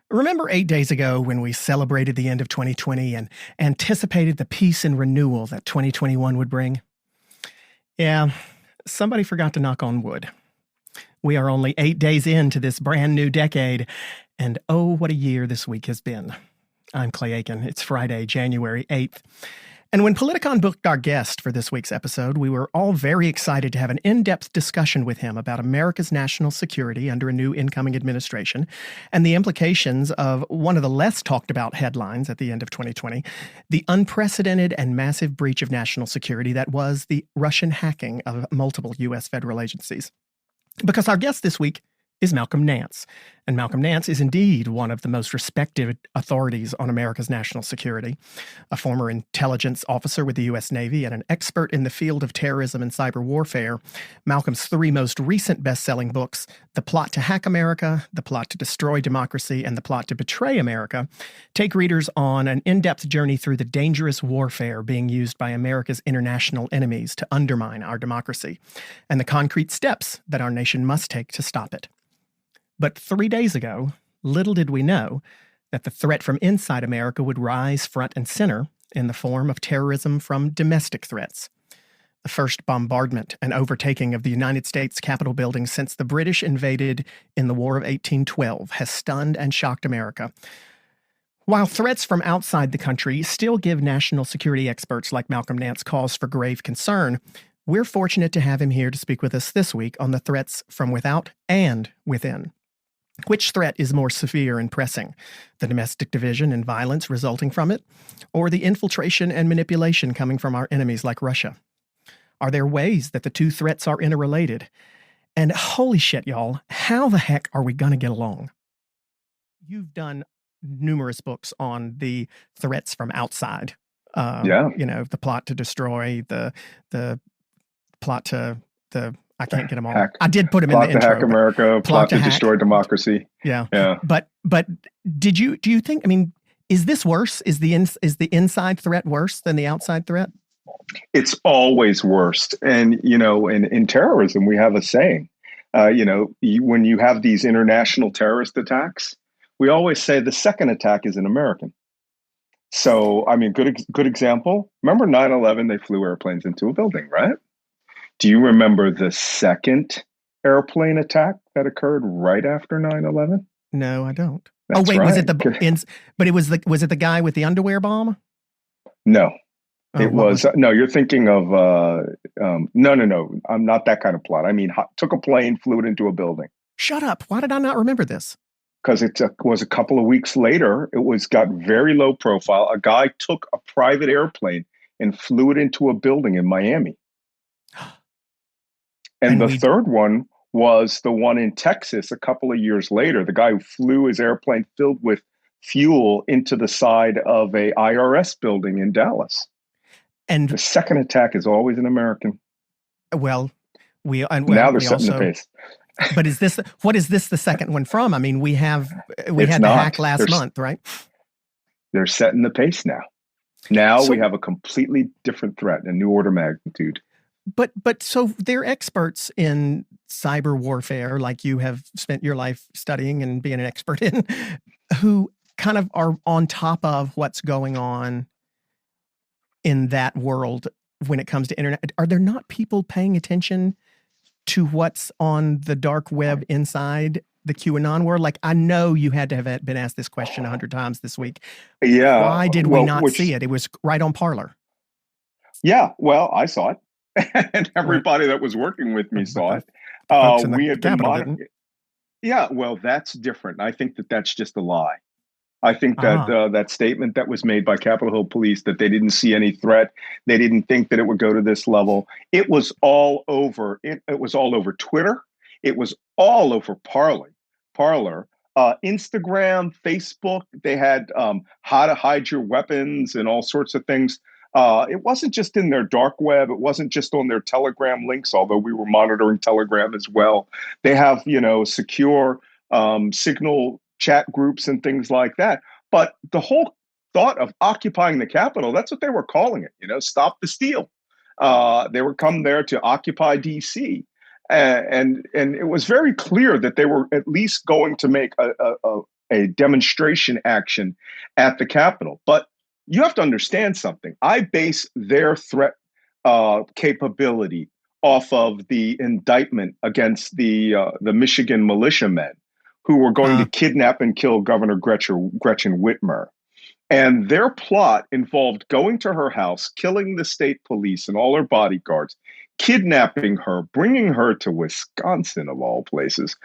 Remember 8 days ago when we celebrated the end of 2020 and anticipated the peace and renewal that 2021 would bring? Yeah, somebody forgot to knock on wood. We are only 8 days into this brand new decade, and oh, what a year this week has been. I'm Clay Aiken. It's Friday, January 8th. And when Politicon booked our guest for this week's episode, we were all very excited to have an in-depth discussion with him about America's national security under a new incoming administration and the implications of one of the less talked about headlines at the end of 2020, the unprecedented and massive breach of national security that was the Russian hacking of multiple U.S. federal agencies. Because our guest this week is Malcolm Nance. And Malcolm Nance is indeed one of the most respected authorities on America's national security, a former intelligence officer with the U.S. Navy and an expert in the field of terrorism and cyber warfare. Malcolm's three most recent best-selling books, The Plot to Hack America, The Plot to Destroy Democracy, and The Plot to Betray America, take readers on an in-depth journey through the dangerous warfare being used by America's international enemies to undermine our democracy, and the concrete steps that our nation must take to stop it. But 3 days ago, little did we know that the threat from inside America would rise front and center in the form of terrorism from domestic threats. The first bombardment and overtaking of the United States Capitol building since the British invaded in the War of 1812 has stunned and shocked America. While threats from outside the country still give national security experts like Malcolm Nance cause for grave concern, we're fortunate to have him here to speak with us this week on the threats from without and within. Which threat is more severe and pressing, the domestic division and violence resulting from it, or the infiltration and manipulation coming from our enemies like Russia? Are there ways that the two threats are interrelated? And holy shit, y'all, how the heck are we going to get along? You've done numerous books on the threats from outside. The plot to destroy, the plot to the... I can't get them all. I did put them in the intro. Plot to hack America, plot to destroy democracy. Yeah. But do you think, is this worse? Is the inside threat worse than the outside threat? It's always worse. And, in terrorism, we have a saying, when you have these international terrorist attacks, we always say the second attack is an American. So, good example. Remember 9/11, they flew airplanes into a building, right? Do you remember the second airplane attack that occurred right after 9/11? No, I don't. That's right. Was it was it the guy with the underwear bomb? No, it was. No, you're thinking of, no. I'm not that kind of plot. Took a plane, flew it into a building. Shut up. Why did I not remember this? Because it was a couple of weeks later. It got very low profile. A guy took a private airplane and flew it into a building in Miami. And the third one was the one in Texas a couple of years later. The guy who flew his airplane filled with fuel into the side of a IRS building in Dallas. And the second attack is always an American. Now they're setting the pace. But what is this the second one from? We had the hack last month, right? They're setting the pace now. We have a completely different threat, a new order of magnitude. But so they're experts in cyber warfare, like you have spent your life studying and being an expert in, who kind of are on top of what's going on in that world when it comes to internet. Are there not people paying attention to what's on the dark web inside the QAnon world? Like, I know you had to have been asked this question 100 times this week. Yeah. Why did we not see it? It was right on Parler. Yeah. Well, I saw it. And everybody that was working with me saw it. We had been monitoring. Yeah, well, that's different. I think that's just a lie. I think that that statement that was made by Capitol Hill Police that they didn't see any threat, they didn't think that it would go to this level. It was all over. It was all over Twitter. It was all over Parler, Instagram, Facebook. They had how to hide your weapons and all sorts of things. It wasn't just in their dark web. It wasn't just on their Telegram links, although we were monitoring Telegram as well. They have, secure signal chat groups and things like that. But the whole thought of occupying the Capitol, that's what they were calling it, stop the steal. They were come there to occupy D.C. And it was very clear that they were at least going to make a a demonstration action at the Capitol. But you have to understand something. I base their threat capability off of the indictment against the Michigan militiamen who were going to kidnap and kill Governor Gretchen Whitmer. And their plot involved going to her house, killing the state police and all her bodyguards, kidnapping her, bringing her to Wisconsin, of all places,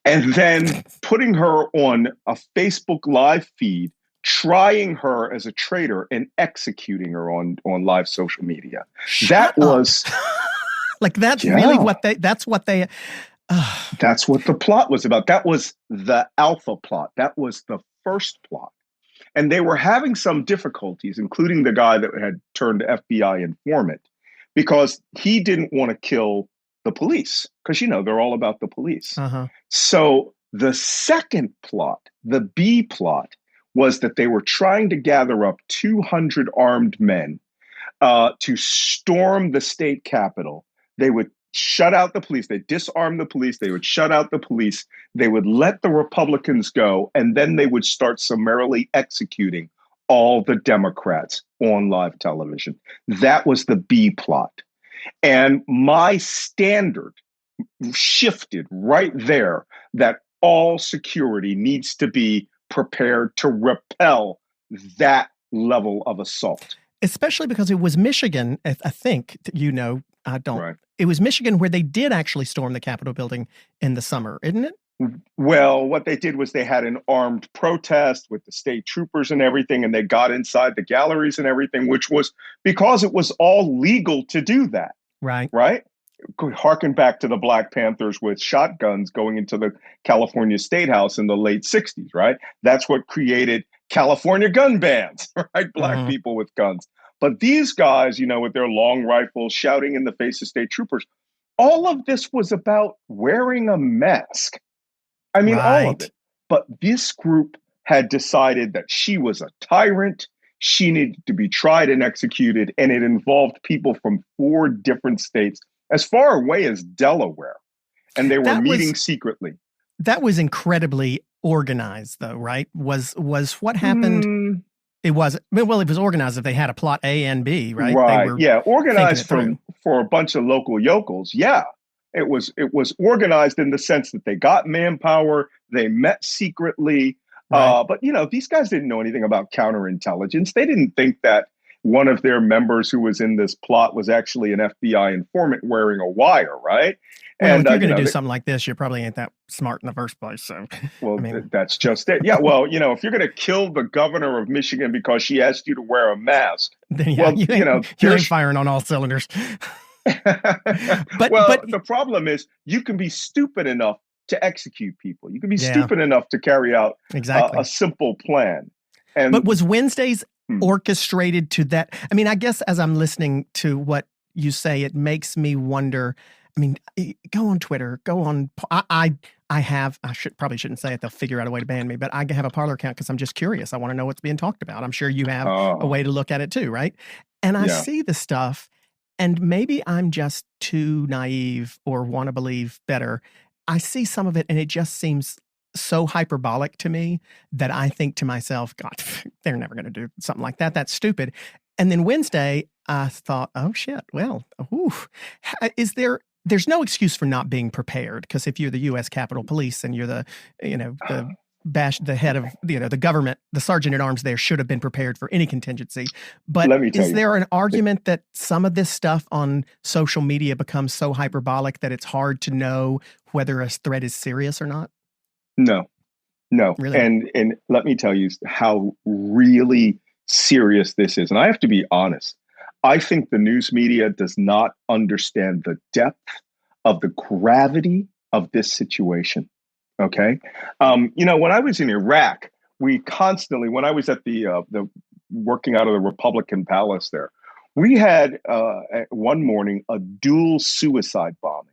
and then putting her on a Facebook live feed, trying her as a traitor and executing her on live social media. Shut that up. was like that's really what they that's what the plot was about. That was the alpha plot. That was the first plot. And they were having some difficulties, including the guy that had turned FBI informant, because he didn't want to kill the police, because, they're all about the police. So the second plot, the B plot, was that they were trying to gather up 200 armed men to storm the state capitol. They would shut out the police. They disarm the police. They would shut out the police. They would let the Republicans go, and then they would start summarily executing all the Democrats on live television. That was the B plot. And my standard shifted right there, that all security needs to be prepared to repel that level of assault. Especially because it was Michigan, I think, I don't. Right. It was Michigan where they did actually storm the Capitol building in the summer, isn't it? Well, what they did was they had an armed protest with the state troopers and everything, and they got inside the galleries and everything, which was because it was all legal to do that. Right. Right? Harken back to the Black Panthers with shotguns going into the California State House in the late 60s, right? That's what created California gun bans, right? Black people with guns. But these guys, with their long rifles shouting in the face of state troopers, all of this was about wearing a mask. I mean, all of it. But this group had decided that she was a tyrant. She needed to be tried and executed. And it involved people from 4 different states, as far away as Delaware. And they were meeting secretly. That was incredibly organized, though, right? Was what happened? It was organized if they had a plot A and B, right? Right. Organized for a bunch of local yokels. Yeah. It was organized in the sense that they got manpower, they met secretly. Right. But these guys didn't know anything about counterintelligence. They didn't think that one of their members who was in this plot was actually an FBI informant wearing a wire, right? Well, and if you're going to do something like this, you probably ain't that smart in the first place. So, well, that's just it. Yeah, well, if you're going to kill the governor of Michigan because she asked you to wear a mask, then you ain't firing on all cylinders. but the problem is you can be stupid enough to execute people. You can be stupid enough to carry out a simple plan. But was Wednesday's orchestrated to that? I mean, I guess as I'm listening to what you say, it makes me wonder. I mean, go on Twitter, go on. I probably shouldn't say it. They'll figure out a way to ban me, but I have a Parler account because I'm just curious. I want to know what's being talked about. I'm sure you have a way to look at it too, right? And I see the stuff, and maybe I'm just too naive or want to believe better. I see some of it, and it just seems so hyperbolic to me that I think to myself, God, they're never going to do something like that. That's stupid. And then Wednesday, I thought, oh shit, well, there's no excuse for not being prepared, because if you're the U.S. Capitol Police and you're the head of the government, the sergeant at arms there should have been prepared for any contingency. But is there an argument that some of this stuff on social media becomes so hyperbolic that it's hard to know whether a threat is serious or not? No, really? And let me tell you how really serious this is. And I have to be honest. I think the news media does not understand the depth of the gravity of this situation. Okay. When I was in Iraq, when I was at the working out of the Republican Palace there, we had one morning a dual suicide bombing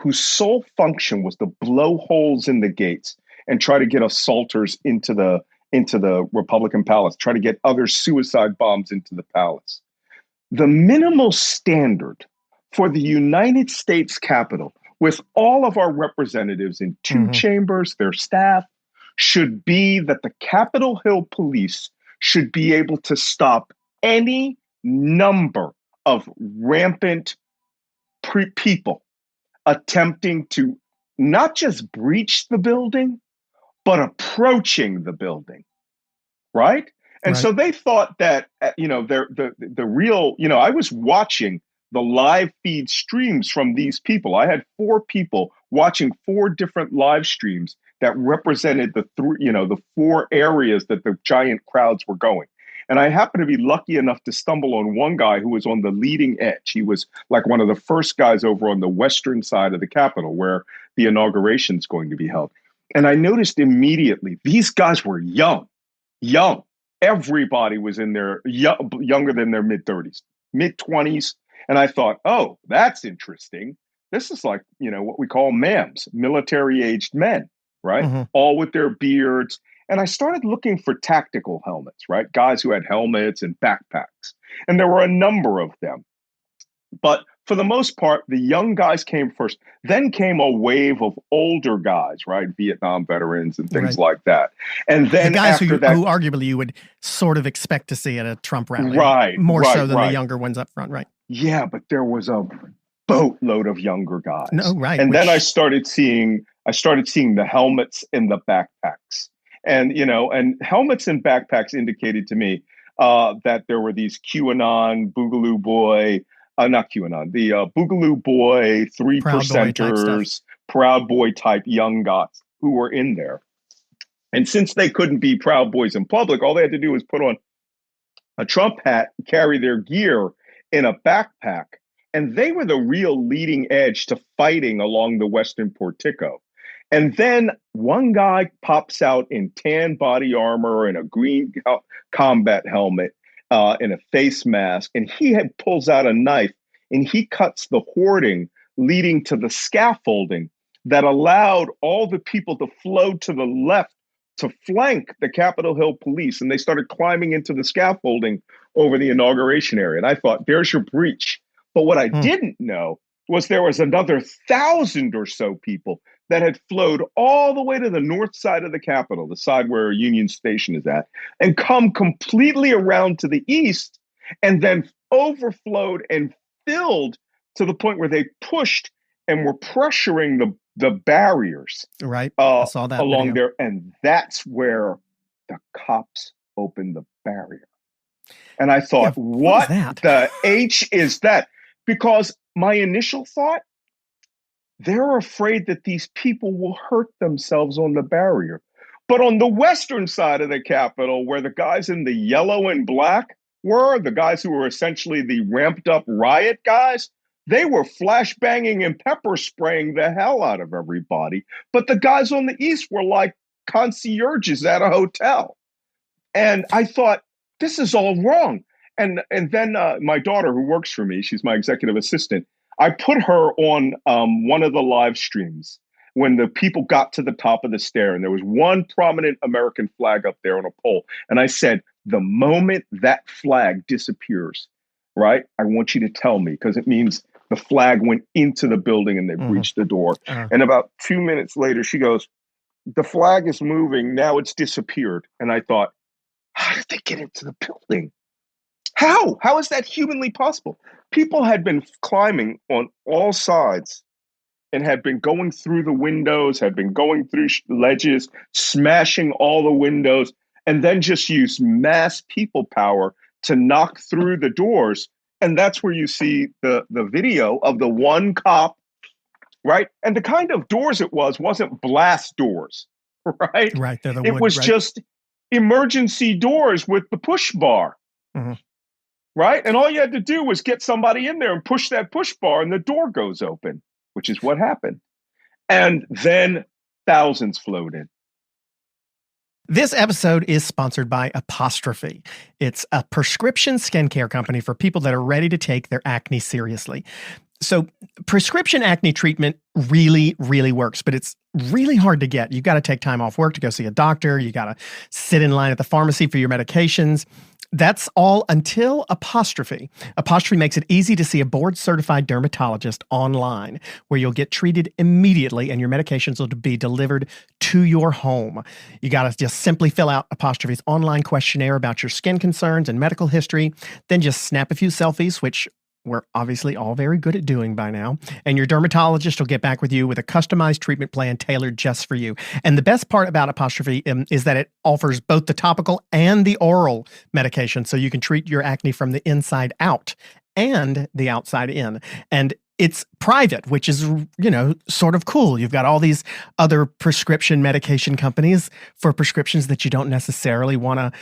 whose sole function was to blow holes in the gates and try to get assaulters into the Republican Palace, try to get other suicide bombs into the palace. The minimal standard for the United States Capitol, with all of our representatives in 2 chambers, their staff, should be that the Capitol Hill police should be able to stop any number of rampant people attempting to not just breach the building, but approaching the building, right? And so they thought that, the real, I was watching the live feed streams from these people. I had 4 people watching 4 different live streams that represented the 4 areas that the giant crowds were going. And I happened to be lucky enough to stumble on one guy who was on the leading edge. He was like one of the first guys over on the western side of the Capitol where the inauguration is going to be held. And I noticed immediately these guys were young. Everybody was in their younger than their mid-30s, mid-20s. And I thought, oh, that's interesting. This is like, what we call MAMs, military-aged men, right? Mm-hmm. All with their beards. And I started looking for tactical helmets, right? Guys who had helmets and backpacks. And there were a number of them. But for the most part, the young guys came first. Then came a wave of older guys, right? Vietnam veterans and things like that. And then the guys who arguably you would sort of expect to see at a Trump rally. Right. More so than the younger ones up front, right? Yeah, but there was a boatload of younger guys. No, right. And then I started seeing the helmets and the backpacks. And, and helmets and backpacks indicated to me that there were these QAnon, Boogaloo Boy, not QAnon, the Boogaloo Boy, 3%ers, Proud Boy type young guys who were in there. And since they couldn't be Proud Boys in public, all they had to do was put on a Trump hat, carry their gear in a backpack. And they were the real leading edge to fighting along the Western Portico. And then one guy pops out in tan body armor and a green combat helmet and a face mask. And he pulls out a knife and he cuts the hoarding leading to the scaffolding that allowed all the people to flow to the left to flank the Capitol Hill police. And they started climbing into the scaffolding over the inauguration area. And I thought, there's your breach. But what I didn't know was there was another 1,000 or so people that had flowed all the way to the north side of the Capitol, the side where Union Station is at, and come completely around to the east, and then overflowed and filled to the point where they pushed and were pressuring the barriers. Right. I saw that along there. And that's where the cops opened the barrier. And I thought, what the H is that? Because my initial thought, they're afraid that these people will hurt themselves on the barrier. But on the western side of the Capitol, where the guys in the yellow and black were, the guys who were essentially the ramped up riot guys, they were flashbanging and pepper spraying the hell out of everybody. But the guys on the east were like concierges at a hotel. And I thought, this is all wrong. And then my daughter, who works for me, she's my executive assistant, I put her on one of the live streams when the people got to the top of the stair and there was one prominent American flag up there on a pole. And I said, the moment that flag disappears, right, I want you to tell me, because it means the flag went into the building and they breached the door. And about 2 minutes later, she goes, the flag is moving. Now it's disappeared. And I thought, how did they get into the building? How? How is that humanly possible? People had been climbing on all sides and had been going through the windows, had been going through ledges, smashing all the windows, and then just used mass people power to knock through the doors. And that's where you see the video of the one cop, right? And the kind of doors it wasn't blast doors, right? Right. It was just emergency doors with the push bar. Right? And all you had to do was get somebody in there and push that push bar and the door goes open, which is what happened. And then thousands flowed in. This episode is sponsored by Apostrophe. It's a prescription skincare company for people that are ready to take their acne seriously. So prescription acne treatment really, really works, but it's really hard to get. You've got to take time off work to go see a doctor. You got to sit in line at the pharmacy for your medications. That's all until Apostrophe. Apostrophe makes it easy to see a board-certified dermatologist online, where you'll get treated immediately and your medications will be delivered to your home. You got to just simply fill out Apostrophe's online questionnaire about your skin concerns and medical history, then just snap a few selfies, which we're obviously all very good at doing by now. And your dermatologist will get back with you with a customized treatment plan tailored just for you. And the best part about Apostrophe is that it offers both the topical and the oral medication, so you can treat your acne from the inside out and the outside in. And it's private, which is, sort of cool. You've got all these other prescription medication companies for prescriptions that you don't necessarily want to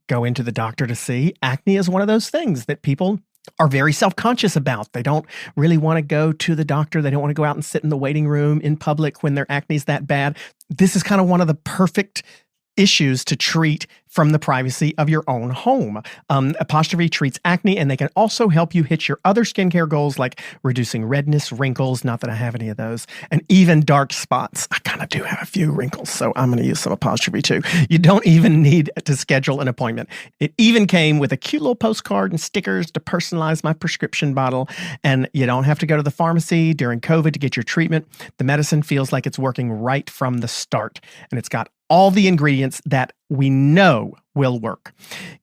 go into the doctor to see. Acne is one of those things that people are very self-conscious about. They don't really want to go to the doctor. They don't want to go out and sit in the waiting room in public when their acne is that bad. This is kind of one of the perfect issues to treat from the privacy of your own home. Apostrophe treats acne, and they can also help you hit your other skincare goals like reducing redness, wrinkles, not that I have any of those, and even dark spots. I kind of do have a few wrinkles, so I'm going to use some Apostrophe too. You don't even need to schedule an appointment. It even came with a cute little postcard and stickers to personalize my prescription bottle, and you don't have to go to the pharmacy during COVID to get your treatment. The medicine feels like it's working right from the start, and it's got all the ingredients that we know will work.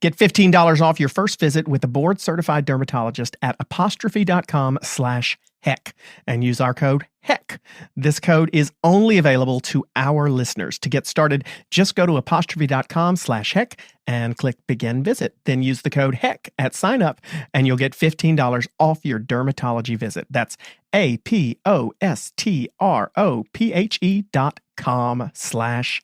Get $15 off your first visit with a board-certified dermatologist at apostrophe.com/heck and use our code HECK. This code is only available to our listeners. To get started, just go to apostrophe.com/heck and click begin visit. Then use the code HECK at sign up and you'll get $15 off your dermatology visit. That's apostrophe.com/heck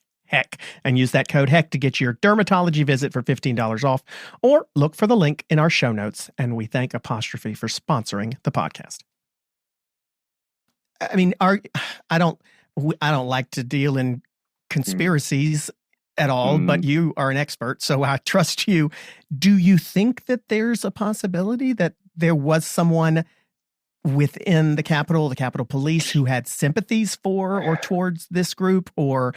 and use that code HECK to get your dermatology visit for $15 off, or look for the link in our show notes. And we thank Apostrophe for sponsoring the podcast. I mean, I don't like to deal in conspiracies at all, but you are an expert, so I trust you. Do you think that there's a possibility that there was someone within the Capitol Police who had sympathies for or towards this group? Or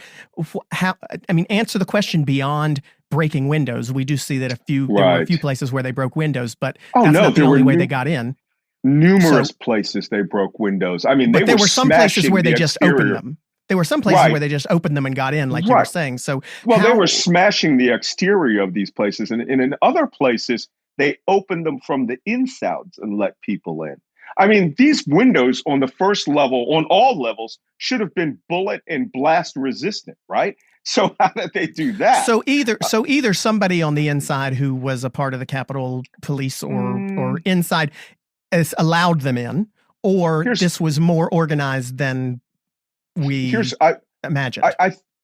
how, I mean, answer the question beyond breaking windows. We do see that there were a few places where they broke windows, but that's not the only way they got in. Numerous places they broke windows. I mean, there were some places where they just opened them. There were some places where they just opened them and got in, like you were saying. So, they were smashing the exterior of these places, and in other places, they opened them from the insides and let people in. I mean, these windows on the first level, on all levels, should have been bullet and blast resistant, right? So how did they do that? So either somebody on the inside who was a part of the Capitol Police or inside has allowed them in, or this was more organized than we imagined.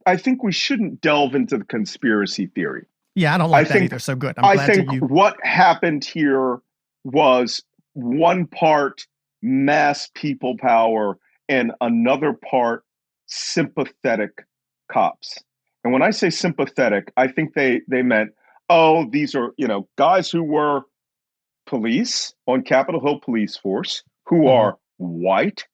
I think we shouldn't delve into the conspiracy theory. Yeah, I don't like that either. So good. I'm glad I think what happened here was one part mass people power and another part sympathetic cops. And when I say sympathetic, I think they meant, these are, guys who were police on Capitol Hill Police Force, who are white,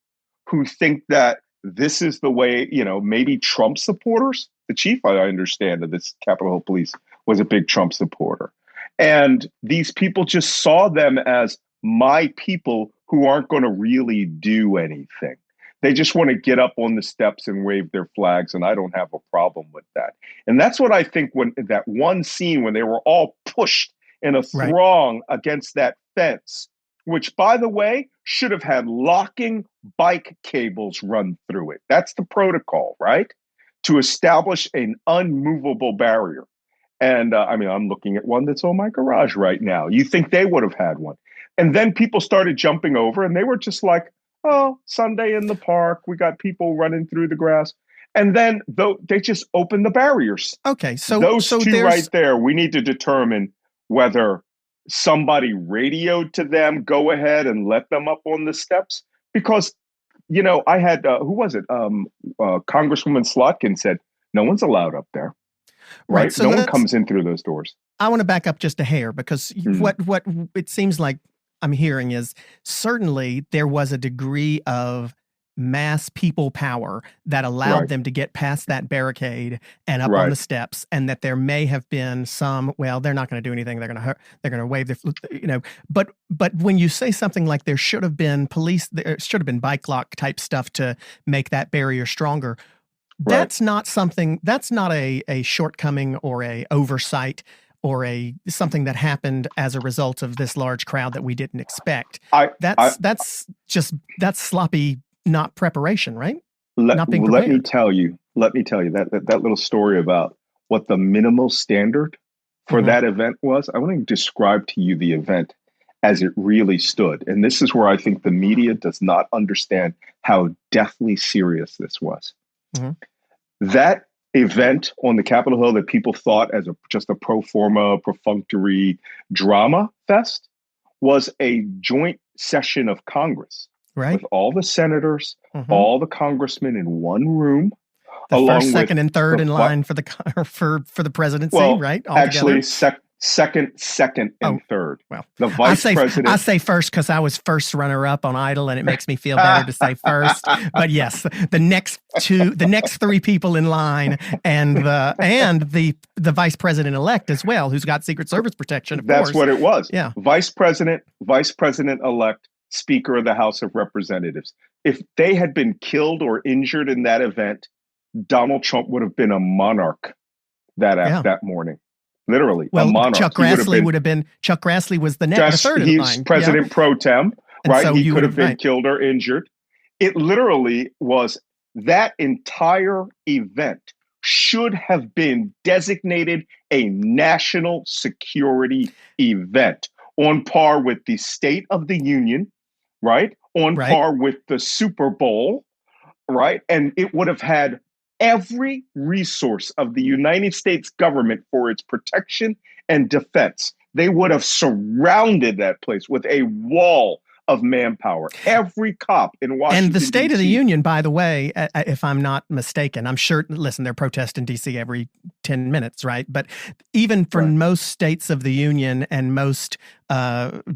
who think that this is the way, maybe Trump supporters. The chief, I understand, of this Capitol Hill Police was a big Trump supporter. And these people just saw them as my people who aren't going to really do anything. They just want to get up on the steps and wave their flags, and I don't have a problem with that. And that's what I think when that one scene when they were all pushed in a throng against that fence, which, by the way, should have had locking bike cables run through it. That's the protocol, right? To establish an unmovable barrier. And I'm looking at one that's on my garage right now. You think they would have had one. And then people started jumping over, and they were just like, Sunday in the park. We got people running through the grass. And then they just opened the barriers. Okay, so those two right there, we need to determine whether somebody radioed to them, go ahead and let them up on the steps. Because, I had, who was it? Congresswoman Slotkin said, no one's allowed up there. Right? So no one comes in through those doors. I want to back up just a hair, because what it seems like I'm hearing is certainly there was a degree of mass people power that allowed Right. them to get past that barricade and up on Right. the steps, and that there may have been some, well, they're not going to do anything. They're going to wave their, but when you say something like there should have been there should have been bike lock type stuff to make that barrier stronger. That's not a shortcoming or a oversight or something that happened as a result of this large crowd that we didn't expect. That's sloppy, not preparation, right? Not being prepared. Let me tell you that little story about what the minimal standard for that event was. I want to describe to you the event as it really stood. And this is where I think the media does not understand how deathly serious this was. That event on the Capitol Hill that people thought as just a pro forma, perfunctory drama fest was a joint session of Congress, with all the senators, all the congressmen in one room. The first, second, and third in line for the presidency, right? All actually, together? second, and third. Well, the vice president. I say first because I was first runner-up on Idol, and it makes me feel better to say first. But yes, the next three people in line, and the vice president-elect as well, who's got Secret Service protection. That's what it was. Yeah, vice president-elect, Speaker of the House of Representatives. If they had been killed or injured in that event, Donald Trump would have been a monarch that morning. Literally, a monarch. Chuck Grassley would have been. Chuck Grassley was the third in line. He's president pro tem, right? So he could have been killed or injured. It literally was that entire event should have been designated a national security event on par with the State of the Union, right? On par with the Super Bowl, right? And it would have had every resource of the United States government for its protection and defense. They would have surrounded that place with a wall of manpower. Every cop in Washington, and the State D.C. of the Union, by the way, if I'm not mistaken, I'm sure, listen, they're protesting D.C. every 10 minutes, right? But even for most states of the Union and most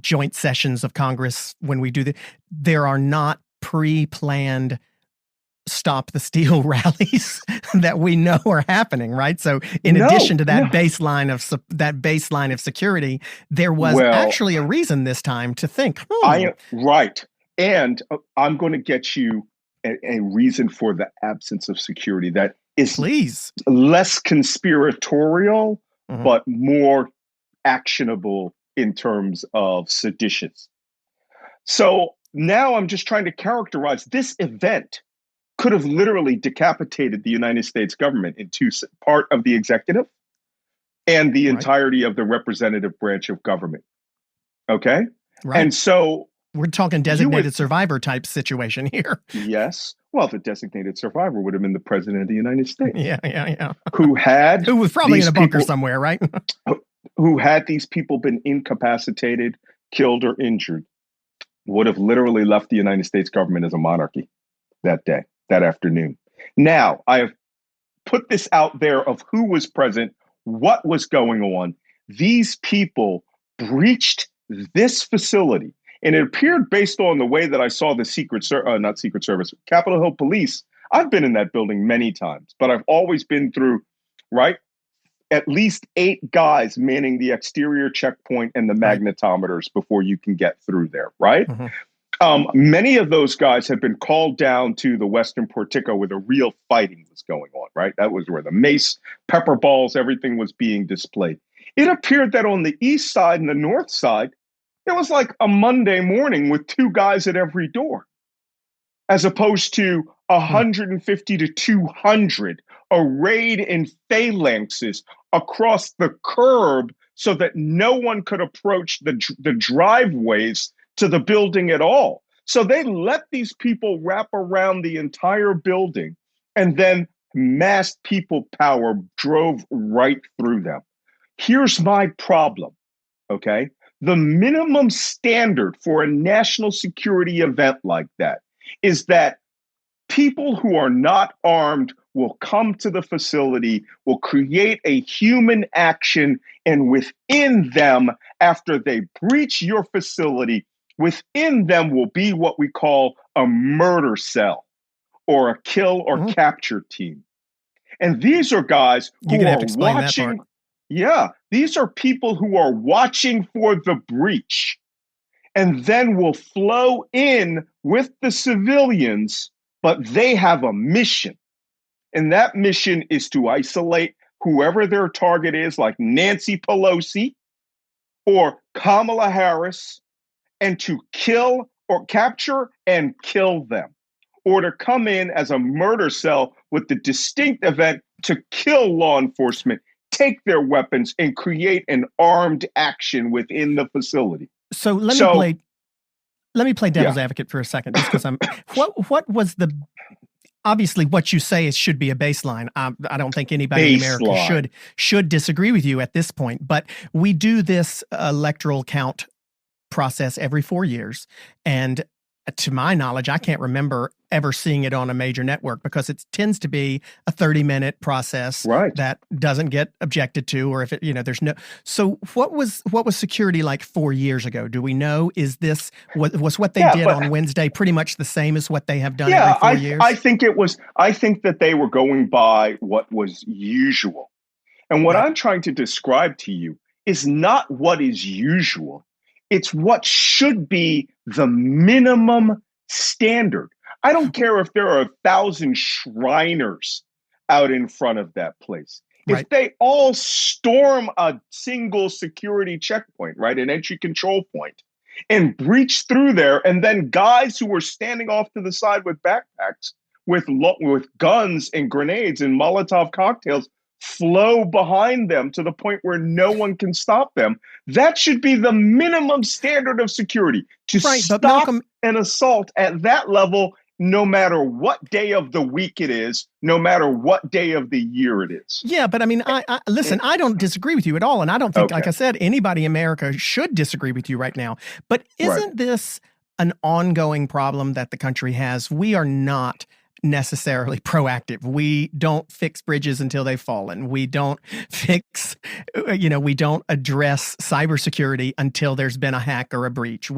joint sessions of Congress, when we do there are not pre-planned Stop the Steal rallies that we know are happening, right? So in addition to that baseline of security, there was actually a reason this time to think. And I'm going to get you a reason for the absence of security that is less conspiratorial, but more actionable in terms of seditious. So now I'm just trying to characterize this event. Could have literally decapitated the United States government in part of the executive and the entirety of the representative branch of government. Okay? Right. And so we're talking designated survivor type situation here. Yes. Well, the designated survivor would have been the president of the United States. Yeah. Who was probably in a bunker somewhere, right? Who had these people been incapacitated, killed, or injured, would have literally left the United States government as a monarchy that day. That afternoon. Now, I have put this out there of who was present, what was going on. These people breached this facility. And it appeared, based on the way that I saw the Capitol Hill Police. I've been in that building many times, but I've always been through, at least 8 guys manning the exterior checkpoint and the magnetometers before you can get through there, right? Many of those guys had been called down to the Western Portico where the real fighting was going on, right? That was where the mace, pepper balls, everything was being displayed. It appeared that on the east side and the north side, it was like a Monday morning with 2 guys at every door, as opposed to 150 to 200 arrayed in phalanxes across the curb so that no one could approach the driveways to the building at all. So they let these people wrap around the entire building, and then mass people power drove right through them. Here's my problem, okay? The minimum standard for a national security event like that is that people who are not armed will come to the facility, will create a human action, and within them, after they breach your facility, within them will be what we call a murder cell. or a kill or capture team. And these are guys who are watching. Yeah, these are people who are watching for the breach and then will flow in with the civilians, but they have a mission. And that mission is to isolate whoever their target is, like Nancy Pelosi or Kamala Harris, and to kill or capture and kill them, or to come in as a murder cell with the distinct event to kill law enforcement, take their weapons, and create an armed action within the facility. So let me play devil's advocate for a second, just because what was the, obviously what you say is should be a baseline. I don't think anybody in America should disagree with you at this point, but we do this electoral count process every 4 years. And to my knowledge, I can't remember ever seeing it on a major network because it tends to be a 30-minute process that doesn't get objected to, or if it, there's no. So what was security like 4 years ago? Do we know? Is this was what they did on Wednesday pretty much the same as what they have done every 4 years? I think it was. I think that they were going by what was usual, and what I'm trying to describe to you is not what is usual. It's what should be the minimum standard. I don't care if there are 1,000 Shriners out in front of that place. If they all storm a single security checkpoint, an entry control point, and breach through there, and then guys who were standing off to the side with backpacks, with guns and grenades and Molotov cocktails, flow behind them to the point where no one can stop them. That should be the minimum standard of security, to stop an assault at that level, no matter what day of the week it is, no matter what day of the year it is. Yeah, but I mean, listen, I don't disagree with you at all. And I don't think, like I said, anybody in America should disagree with you right now. But isn't this an ongoing problem that the country has? We are not necessarily proactive. We don't fix bridges until they've fallen. We don't fix, we don't address cybersecurity until there's been a hack or a breach.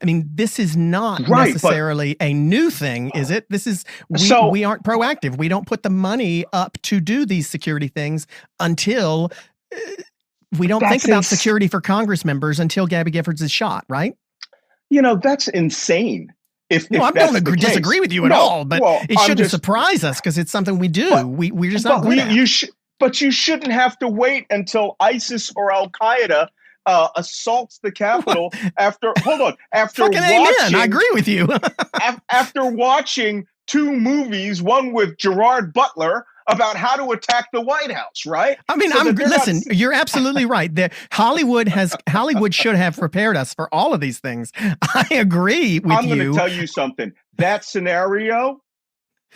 This is not necessarily a new thing, is it? This is, we aren't proactive. We don't put the money up to do these security things until we don't think about security for Congress members until Gabby Giffords is shot, right? That's insane. I don't disagree with you at all, but it shouldn't surprise us because it's something we do. We're just not good at it. But you shouldn't have to wait until ISIS or Al Qaeda assaults the Capitol after fucking amen. I agree with you. after watching 2 movies, one with Gerard Butler about how to attack the White House, right? I mean, listen, you're absolutely right. Hollywood should have prepared us for all of these things. I agree with you. I'm going to tell you something. That scenario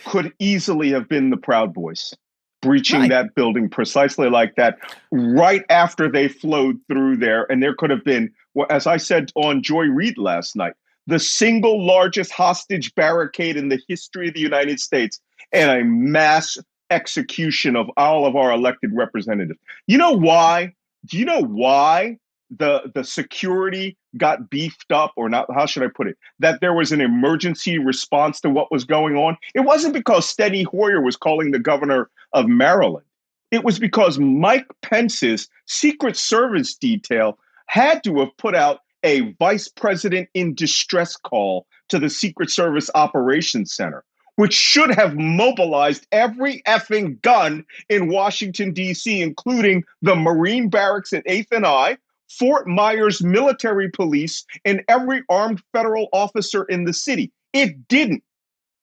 could easily have been the Proud Boys breaching that building precisely like that, right after they flowed through there. And there could have been, as I said on Joy Reid last night, the single largest hostage barricade in the history of the United States, and a mass execution of all of our elected representatives. You know why? Do you know why the security got beefed up, or not? How should I put it? That there was an emergency response to what was going on. It wasn't because Steny Hoyer was calling the governor of Maryland. It was because Mike Pence's Secret Service detail had to have put out a vice president in distress call to the Secret Service Operations Center, which should have mobilized every effing gun in Washington, D.C., including the Marine barracks at 8th and I, Fort Myers military police, and every armed federal officer in the city. It didn't.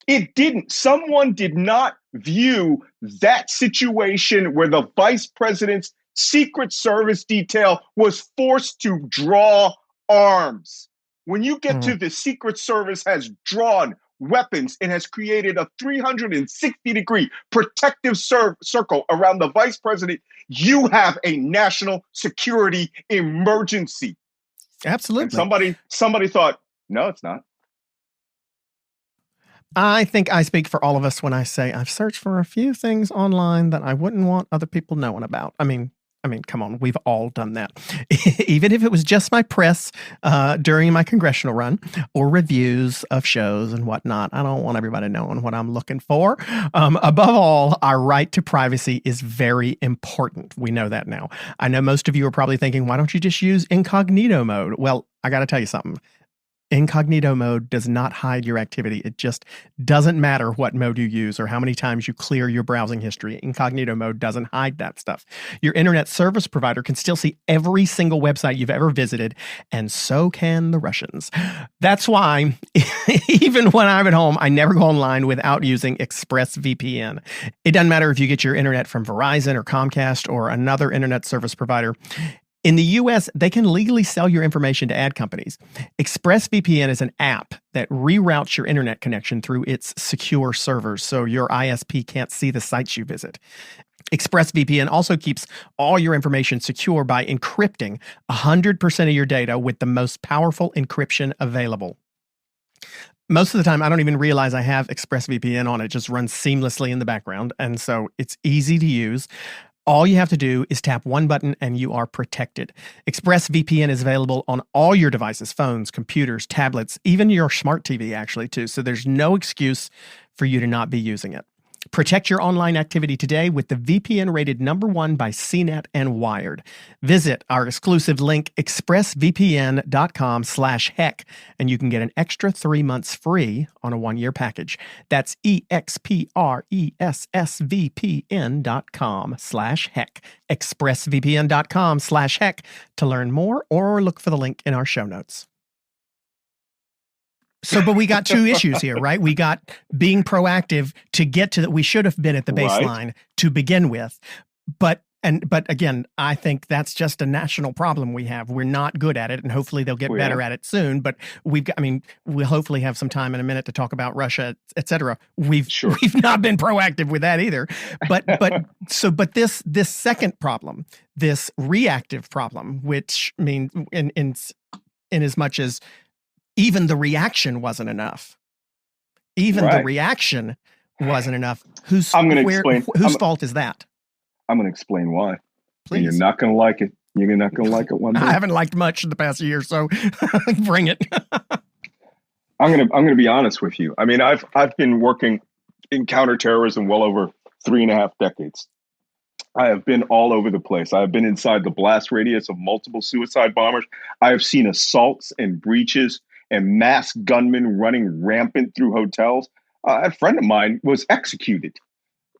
It didn't. Someone did not view that situation where the vice president's Secret Service detail was forced to draw arms. When you get to the Secret Service has drawn weapons and has created a 360-degree protective circle around the vice president, you have a national security emergency. Absolutely. And somebody thought, no, it's not. I think I speak for all of us when I say I've searched for a few things online that I wouldn't want other people knowing about. I mean, I mean, come on, we've all done that. Even if it was just my press during my congressional run or reviews of shows and whatnot, I don't want everybody knowing what I'm looking for. Above all, our right to privacy is very important. We know that now. I know most of you are probably thinking, why don't you just use incognito mode? Well, I got to tell you something. Incognito mode does not hide your activity. It just doesn't matter what mode you use or how many times you clear your browsing history. Incognito mode doesn't hide that stuff. Your internet service provider can still see every single website you've ever visited, and so can the Russians. That's why, even when I'm at home, I never go online without using ExpressVPN. It doesn't matter if you get your internet from Verizon or Comcast or another internet service provider. In the US, they can legally sell your information to ad companies. ExpressVPN is an app that reroutes your internet connection through its secure servers, so your ISP can't see the sites you visit. ExpressVPN also keeps all your information secure by encrypting 100% of your data with the most powerful encryption available. Most of the time, I don't even realize I have ExpressVPN on. It just runs seamlessly in the background, and so it's easy to use. All you have to do is tap one button and you are protected. ExpressVPN is available on all your devices, phones, computers, tablets, even your smart TV actually too. So there's no excuse for you to not be using it. Protect your online activity today with the VPN rated #1 by CNET and Wired. Visit our exclusive link, expressvpn.com/heck, and you can get an extra 3 months free on a 1-year package. That's expressvpn.com/heck. expressvpn.com/heck to learn more or look for the link in our show notes. So, but we got two issues here, right? We got being proactive to get to that. We should have been at the baseline to begin with. But again, I think that's just a national problem we have. We're not good at it, and hopefully they'll get better at it soon. But we've got, I mean, we'll hopefully have some time in a minute to talk about Russia, et cetera. We've not been proactive with that either. But this second problem, this reactive problem, which I mean, in as much as even the reaction wasn't enough. The reaction wasn't enough. Whose fault is that? I'm going to explain why. Please. And you're not going to like it. You're not going to like it one day. I haven't liked much in the past year, so bring it. I'm going to be honest with you. I mean, I've been working in counterterrorism well over 3.5 decades. I have been all over the place. I have been inside the blast radius of multiple suicide bombers. I have seen assaults and breaches and mass gunmen running rampant through hotels. A friend of mine was executed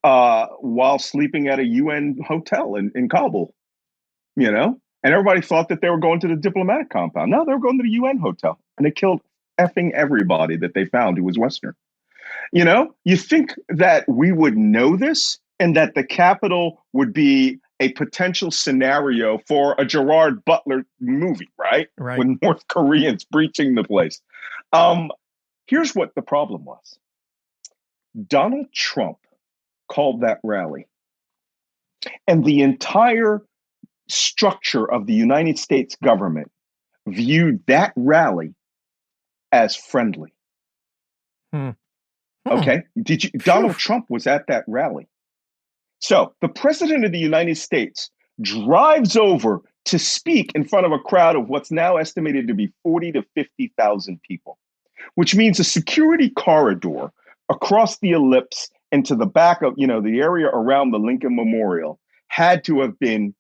while sleeping at a UN hotel in Kabul, and everybody thought that they were going to the diplomatic compound. No, they were going to the UN hotel, and they killed effing everybody that they found who was Western. You think that we would know this and that the Capitol would be a potential scenario for a Gerard Butler movie, right? With North Koreans breaching the place. Here's what the problem was. Donald Trump called that rally. And the entire structure of the United States government viewed that rally as friendly. Okay? Donald Trump was at that rally. So the president of the United States drives over to speak in front of a crowd of what's now estimated to be 40 to 50,000 people, which means a security corridor across the ellipse and to the back of, the area around the Lincoln Memorial had to have been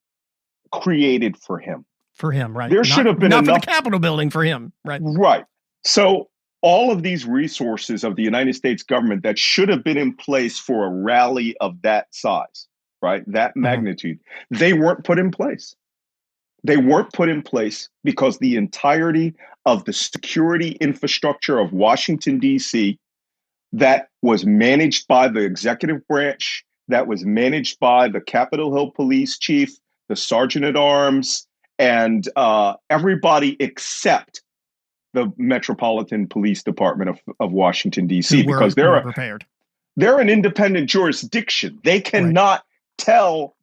created for him. For him, right. There should have been enough for the Capitol building for him, right? Right. So all of these resources of the United States government that should have been in place for a rally of that size, right, that magnitude, they weren't put in place. They weren't put in place because the entirety of the security infrastructure of Washington, D.C., that was managed by the executive branch, that was managed by the Capitol Hill police chief, the sergeant at arms, and everybody except the Metropolitan Police Department of Washington, D.C., because they're prepared. They're an independent jurisdiction. They cannot tell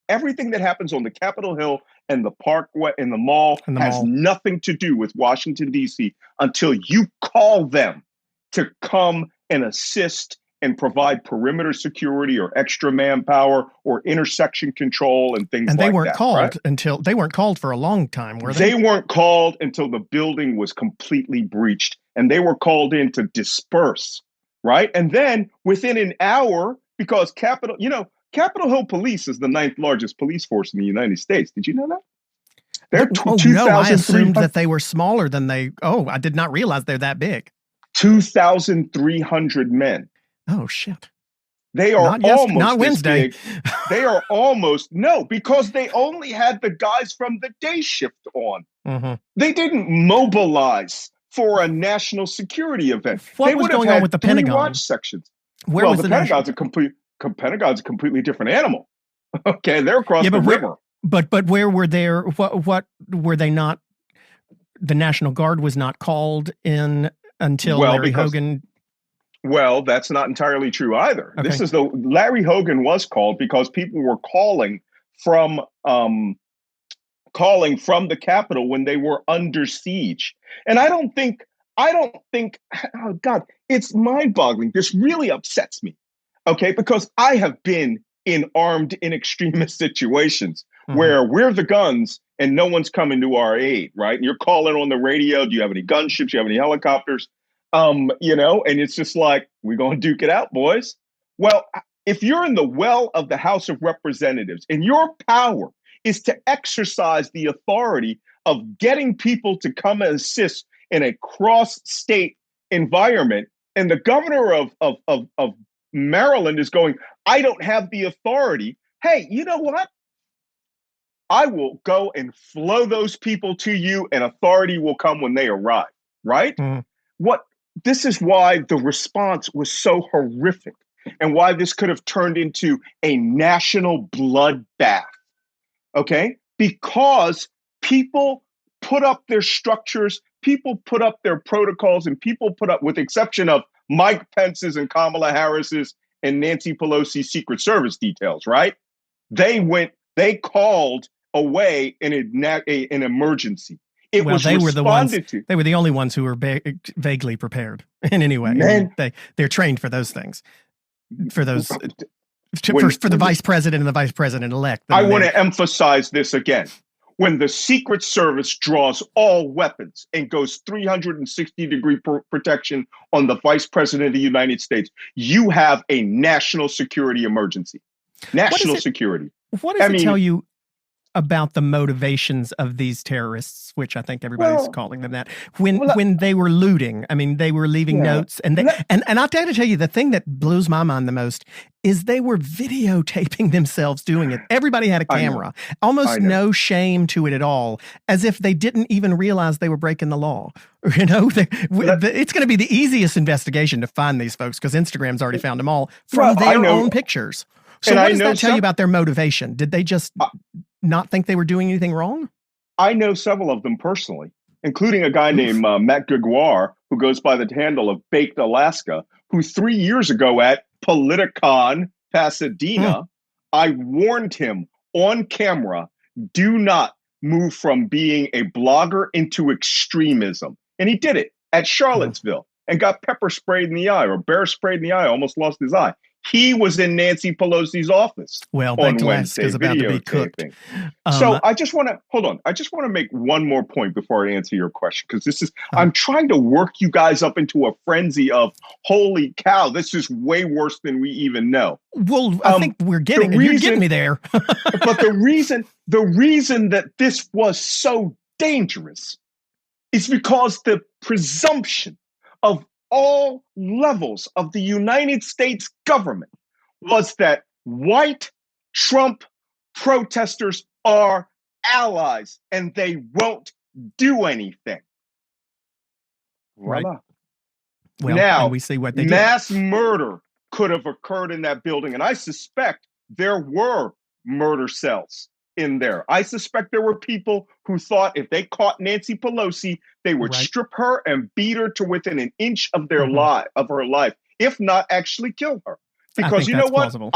everything that happens on the Capitol Hill and the Parkway and the mall has nothing to do with Washington, D.C. until you call them to come and assist and provide perimeter security or extra manpower or intersection control and things like that. And they weren't called right? until they weren't called for a long time, were they? They weren't called until the building was completely breached, and they were called in to disperse, right? And then within an hour, because Capitol Hill Police is the 9th largest police force in the United States. Did you know that? They're no, I assumed that they were smaller than they. Oh, I did not realize they're that big. 2,300 men. Oh shit! They are almost not Wednesday. Big. They are almost because they only had the guys from the day shift on. Mm-hmm. They didn't mobilize for a national security event. What they was going on with the Pentagon? Watch sections. Where was the Pentagon's Pentagon's a completely different animal. Okay, they're across the river. But where were there? What were they not? The National Guard was not called in until Larry Hogan. Well, that's not entirely true either. Okay. This is Larry Hogan was called because people were calling from the Capitol when they were under siege. And I don't think, oh God, it's mind-boggling. This really upsets me. Okay, because I have been in armed in extremist situations where we're the guns and no one's coming to our aid, right? And you're calling on the radio. Do you have any gunships? Do you have any helicopters? And it's just like, we're going to duke it out, boys. Well, if you're in the well of the House of Representatives and your power is to exercise the authority of getting people to come and assist in a cross-state environment, and the governor of Maryland is going, I don't have the authority. Hey, you know what? I will go and flow those people to you, and authority will come when they arrive, right? This is why the response was so horrific and why this could have turned into a national bloodbath, okay? Because people put up their structures, people put up their protocols, and people put up, with the exception of Mike Pence's and Kamala Harris's and Nancy Pelosi's Secret Service details, right? They called away an emergency. They were the only ones who were vaguely prepared in any way. They're trained for those things, for the vice president and the vice president elect. I want to emphasize this again. When the Secret Service draws all weapons and goes 360-degree protection on the vice president of the United States, you have a national security emergency. National security. What does it tell you about the motivations of these terrorists, which I think everybody's calling them that, when they were looting? I mean, they were leaving notes, and I'll tell you, the thing that blows my mind the most is they were videotaping themselves doing it. Everybody had a camera, almost no shame to it at all, as if they didn't even realize they were breaking the law. It's going to be the easiest investigation to find these folks because Instagram's already found them all from their own pictures. So what does that tell you about their motivation? Did they just not think they were doing anything wrong? I know several of them personally, including a guy named Matt Gregoire, who goes by the handle of Baked Alaska, who 3 years ago at Politicon, Pasadena, I warned him on camera, do not move from being a blogger into extremism. And he did it at Charlottesville and got pepper sprayed in the eye, or bear sprayed in the eye, almost lost his eye. He was in Nancy Pelosi's office on Wednesday, is about to be cooked. So I just want to make one more point before I answer your question, because I'm trying to work you guys up into a frenzy of, holy cow, this is way worse than we even know. Well, I think you're getting me there. But the reason that this was so dangerous is because the presumption of all levels of the United States government was that white Trump protesters are allies and they won't do anything. Right. Voila. Well, now, we see what they mass murder could have occurred in that building, and I suspect there were murder cells in there. I suspect there were people who thought if they caught Nancy Pelosi, they would strip her and beat her to within an inch of her life, if not actually kill her. Because you know what? Plausible.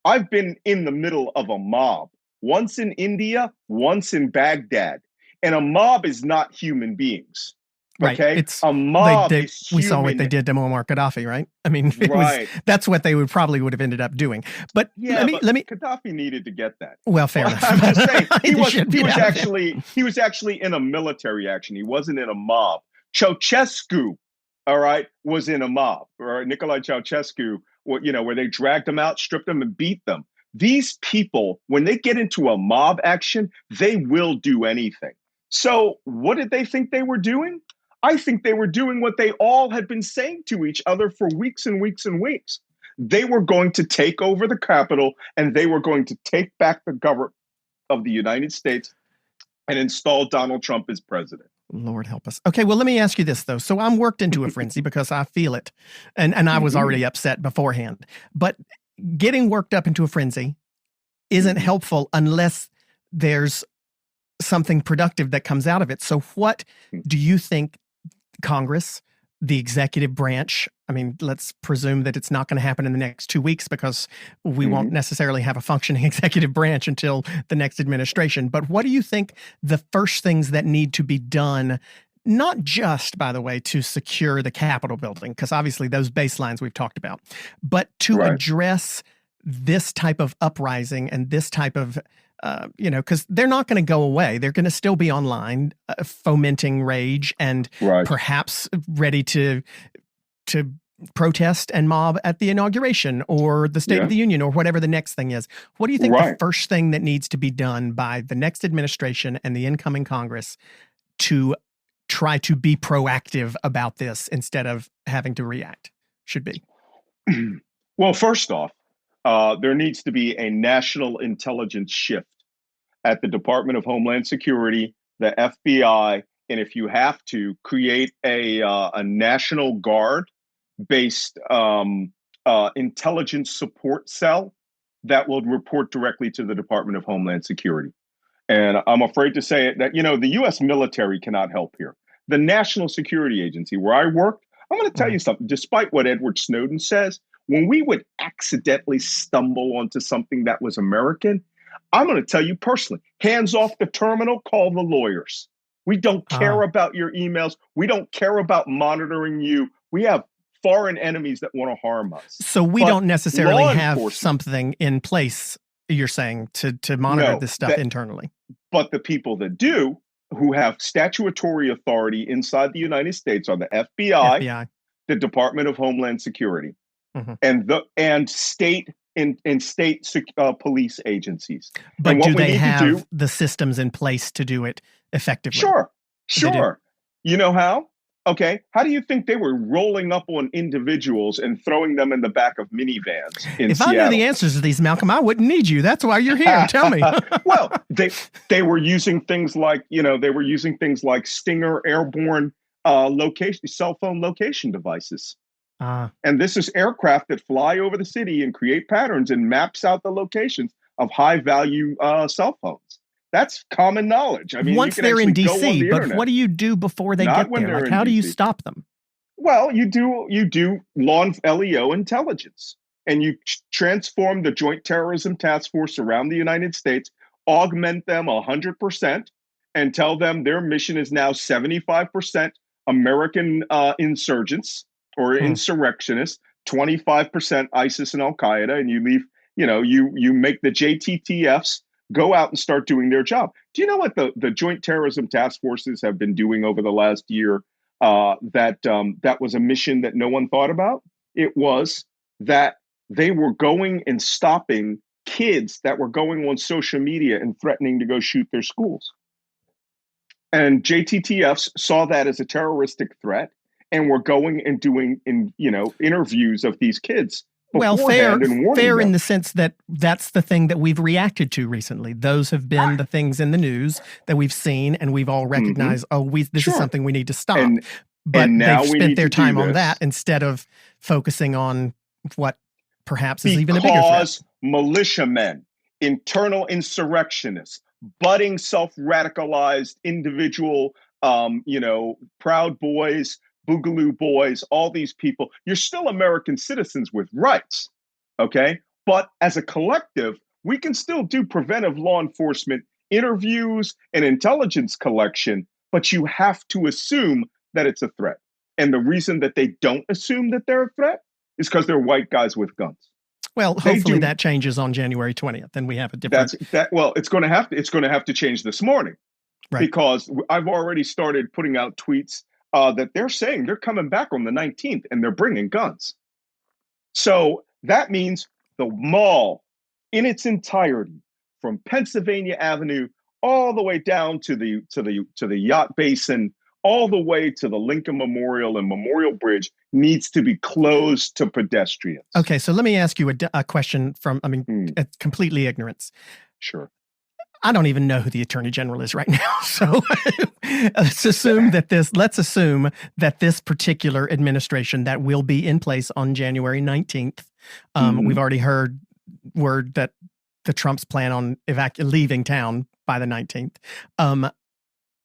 I've been in the middle of a mob, once in India, once in Baghdad, and a mob is not human beings. Right. Okay, It's a mob is we saw what they human. did to Muammar Gaddafi, right? I mean, Right. that's what they would have ended up doing. But Yeah, but let me. Gaddafi needed to get that. Well, fair Well, enough. I'm just saying He should be out of there. he was actually in a military action. He wasn't in a mob. Ceausescu, all right, was in a mob. All right, Nicolae Ceausescu, where they dragged them out, stripped them, and beat them. These people, when they get into a mob action, they will do anything. So, what did they think they were doing? I think they were doing what they all had been saying to each other for weeks and weeks and weeks. They were going to take over the Capitol and they were going to take back the government of the United States and install Donald Trump as president. Lord help us. Okay, well, let me ask you this, though. So I'm worked into a frenzy because I feel it. And I was already upset beforehand. But getting worked up into a frenzy isn't helpful unless there's something productive that comes out of it. So what do you think Congress, the executive branch, I mean, let's presume that it's not going to happen in the next 2 weeks because we won't necessarily have a functioning executive branch until the next administration. But what do you think the first things that need to be done, not just, by the way, to secure the Capitol building, because obviously those baselines we've talked about, but to address this type of uprising and this type of because they're not going to go away. They're going to still be online, fomenting rage and perhaps ready to protest and mob at the inauguration or the State of the Union or whatever the next thing is. What do you think the first thing that needs to be done by the next administration and the incoming Congress to try to be proactive about this instead of having to react should be? Well, first off, there needs to be a national intelligence shift at the Department of Homeland Security, the FBI, and if you have to, create a National Guard-based intelligence support cell that will report directly to the Department of Homeland Security. And I'm afraid to say it that, the U.S. military cannot help here. The National Security Agency, where I worked, I'm going to tell you something, despite what Edward Snowden says, when we would accidentally stumble onto something that was American, I'm going to tell you personally, hands off the terminal, call the lawyers. We don't care about your emails. We don't care about monitoring you. We have foreign enemies that want to harm us. So we don't necessarily have something in place, you're saying, to monitor this stuff internally. But the people that do, who have statutory authority inside the United States, are the FBI, the Department of Homeland Security, and state police agencies. But do they have the systems in place to do it effectively? Sure. You know how? Okay. How do you think they were rolling up on individuals and throwing them in the back of minivans in If Seattle? I knew the answers to these, Malcolm, I wouldn't need you. That's why you're here. Tell me. Well, they were using things like, Stinger airborne cell phone location devices. And this is aircraft that fly over the city and create patterns and maps out the locations of high value cell phones. That's common knowledge. I mean, once they're in DC, but what do you do before they get there? Like, how do you stop them? Well, you do LEO intelligence, and you transform the Joint Terrorism Task Force around the United States, augment them 100%, and tell them their mission is now 75% American insurgents or insurrectionists, 25% ISIS and Al Qaeda, and you leave. You make the JTTFs go out and start doing their job. Do you know what the Joint Terrorism Task Forces have been doing over the last year? That was a mission that no one thought about. It was that they were going and stopping kids that were going on social media and threatening to go shoot their schools. And JTTFs saw that as a terroristic threat and were going and doing interviews of these kids. Well, fair in the sense that that's the thing that we've reacted to recently. Those have been the things in the news that we've seen, and we've all recognized, this is something we need to stop. But they've spent their time on that instead of focusing on what perhaps is even a bigger threat. Because militiamen, internal insurrectionists, budding self-radicalized individual, Proud Boys, Boogaloo Boys, all these people, you're still American citizens with rights, okay? But as a collective, we can still do preventive law enforcement interviews and intelligence collection, but you have to assume that it's a threat. And the reason that they don't assume that they're a threat is because they're white guys with guns. Well, hopefully that changes on January 20th, and we have a different. Well, it's going to have to change this morning, right? Because I've already started putting out tweets that they're saying they're coming back on the 19th and they're bringing guns. So that means the mall in its entirety, from Pennsylvania Avenue all the way down to the yacht basin, all the way to the Lincoln Memorial and Memorial Bridge, needs to be closed to pedestrians. Okay, so let me ask you a question from, it's completely ignorance. Sure. I don't even know who the Attorney General is right now. So let's assume that this particular administration that will be in place on January 19th, we've already heard word that the Trumps plan on leaving town by the 19th.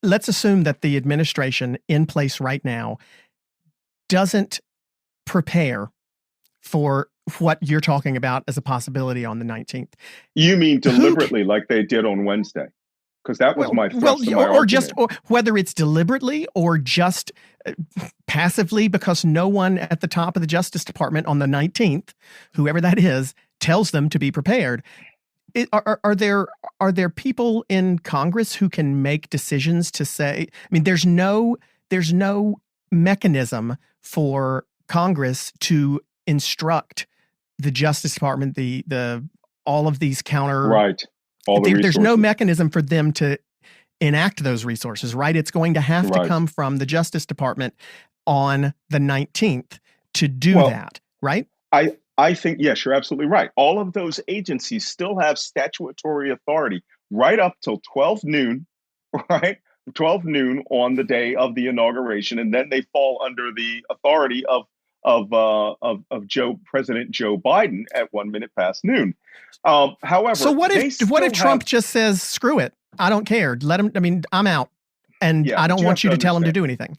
Let's assume that the administration in place right now doesn't prepare for what you're talking about as a possibility on the 19th. You mean deliberately, like they did on Wednesday? Because that was my thrust of my argument. Or whether it's deliberately or just passively, because no one at the top of the Justice Department on the 19th, whoever that is, tells them to be prepared. Are there people in Congress who can make decisions to say? I mean, there's no mechanism for Congress to instruct the Justice Department, all of these there's no mechanism for them to enact those resources, right? It's going to have to come from the Justice Department on the 19th to do that, right? I think, yes, you're absolutely right. All of those agencies still have statutory authority right up till 12 noon, right? 12 noon on the day of the inauguration, and then they fall under the authority of President Joe Biden at 1 minute past noon. However, so what if Trump just says, screw it, I don't care, let him? I mean, I'm out, and I don't want you to tell him to do anything.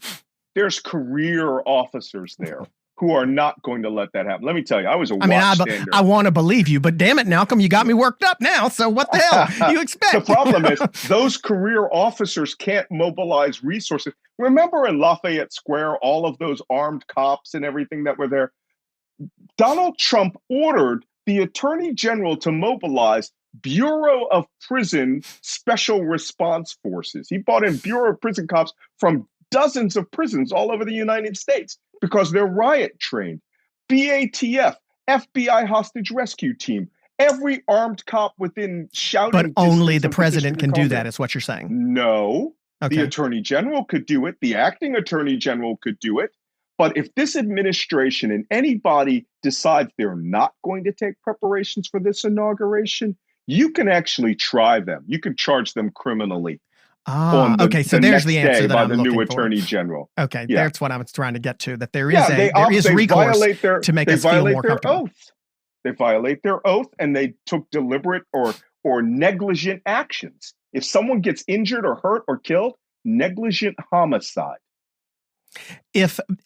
There's career officers there who are not going to let that happen. Let me tell you, I was a watchstander. I want to believe you, but damn it, Malcolm, you got me worked up now. So what the hell you expect? The problem is those career officers can't mobilize resources. Remember in Lafayette Square, all of those armed cops and everything that were there? Donald Trump ordered the Attorney General to mobilize Bureau of Prison Special Response Forces. He brought in Bureau of Prison cops from dozens of prisons all over the United States because they're riot trained. BATF, FBI hostage rescue team, every armed cop within shouting. But only the president can do that, is what you're saying. No, the Attorney General could do it. The acting Attorney General could do it. But if this administration and anybody decides they're not going to take preparations for this inauguration, you can actually try them. You can charge them criminally. So there's the answer that by I'm the looking new for. Attorney General. Okay, that's what I was trying to get to. That there is recourse to make us feel more comfortable. They violate their oath, and they took deliberate or negligent actions. If someone gets injured or hurt or killed, negligent homicide.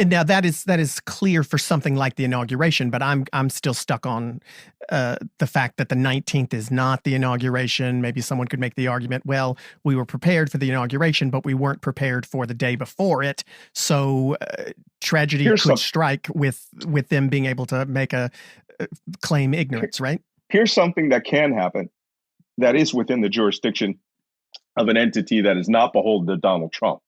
Now that is clear for something like the inauguration, but I'm still stuck on the fact that the 19th is not the inauguration. Maybe someone could make the argument, well, we were prepared for the inauguration, but we weren't prepared for the day before it. So tragedy could strike with them being able to make a claim ignorance, right? Here's something that can happen that is within the jurisdiction of an entity that is not beholden to Donald Trump.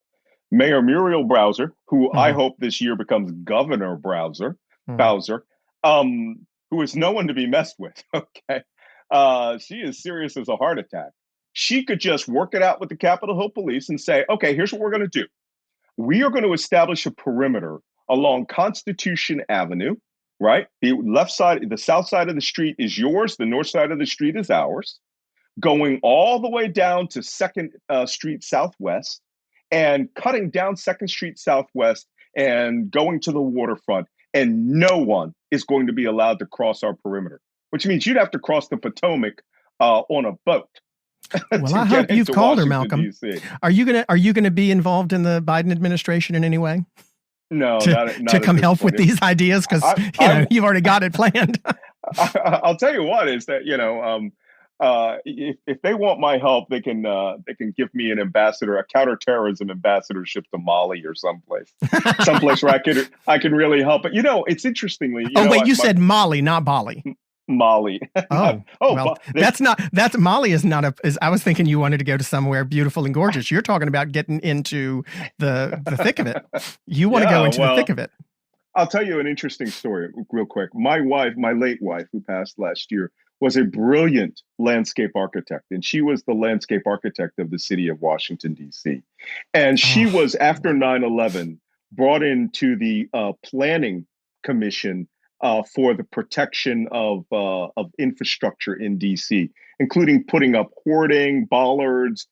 Mayor Muriel Bowser, who I hope this year becomes Governor Bowser, who is no one to be messed with. Okay, she is serious as a heart attack. She could just work it out with the Capitol Hill Police and say, "Okay, here's what we're going to do. We are going to establish a perimeter along Constitution Avenue. Right, the left side, the south side of the street is yours. The north side of the street is ours. Going all the way down to 2nd Street Southwest." And cutting down 2nd Street Southwest and going to the waterfront, and no one is going to be allowed to cross our perimeter, which means you'd have to cross the Potomac on a boat. Well, I hope you've called her, Malcolm. Are you gonna be involved in the Biden administration in any way? No, to come help with these ideas, because you've already got it planned. I'll tell you what is that if they want my help, they can give me an ambassador, a counterterrorism ambassadorship to Mali or someplace where I can really help. But it's interestingly, you said Mali, not Bali. Mali. That's Mali is not I was thinking you wanted to go to somewhere beautiful and gorgeous. You're talking about getting into the thick of it. You want to go into the thick of it. I'll tell you an interesting story real quick. My late wife, who passed last year, was a brilliant landscape architect, and she was the landscape architect of the city of Washington, D.C. And she was, after 9/11, brought into the planning commission for the protection of infrastructure in D.C., including putting up hoarding, bollards,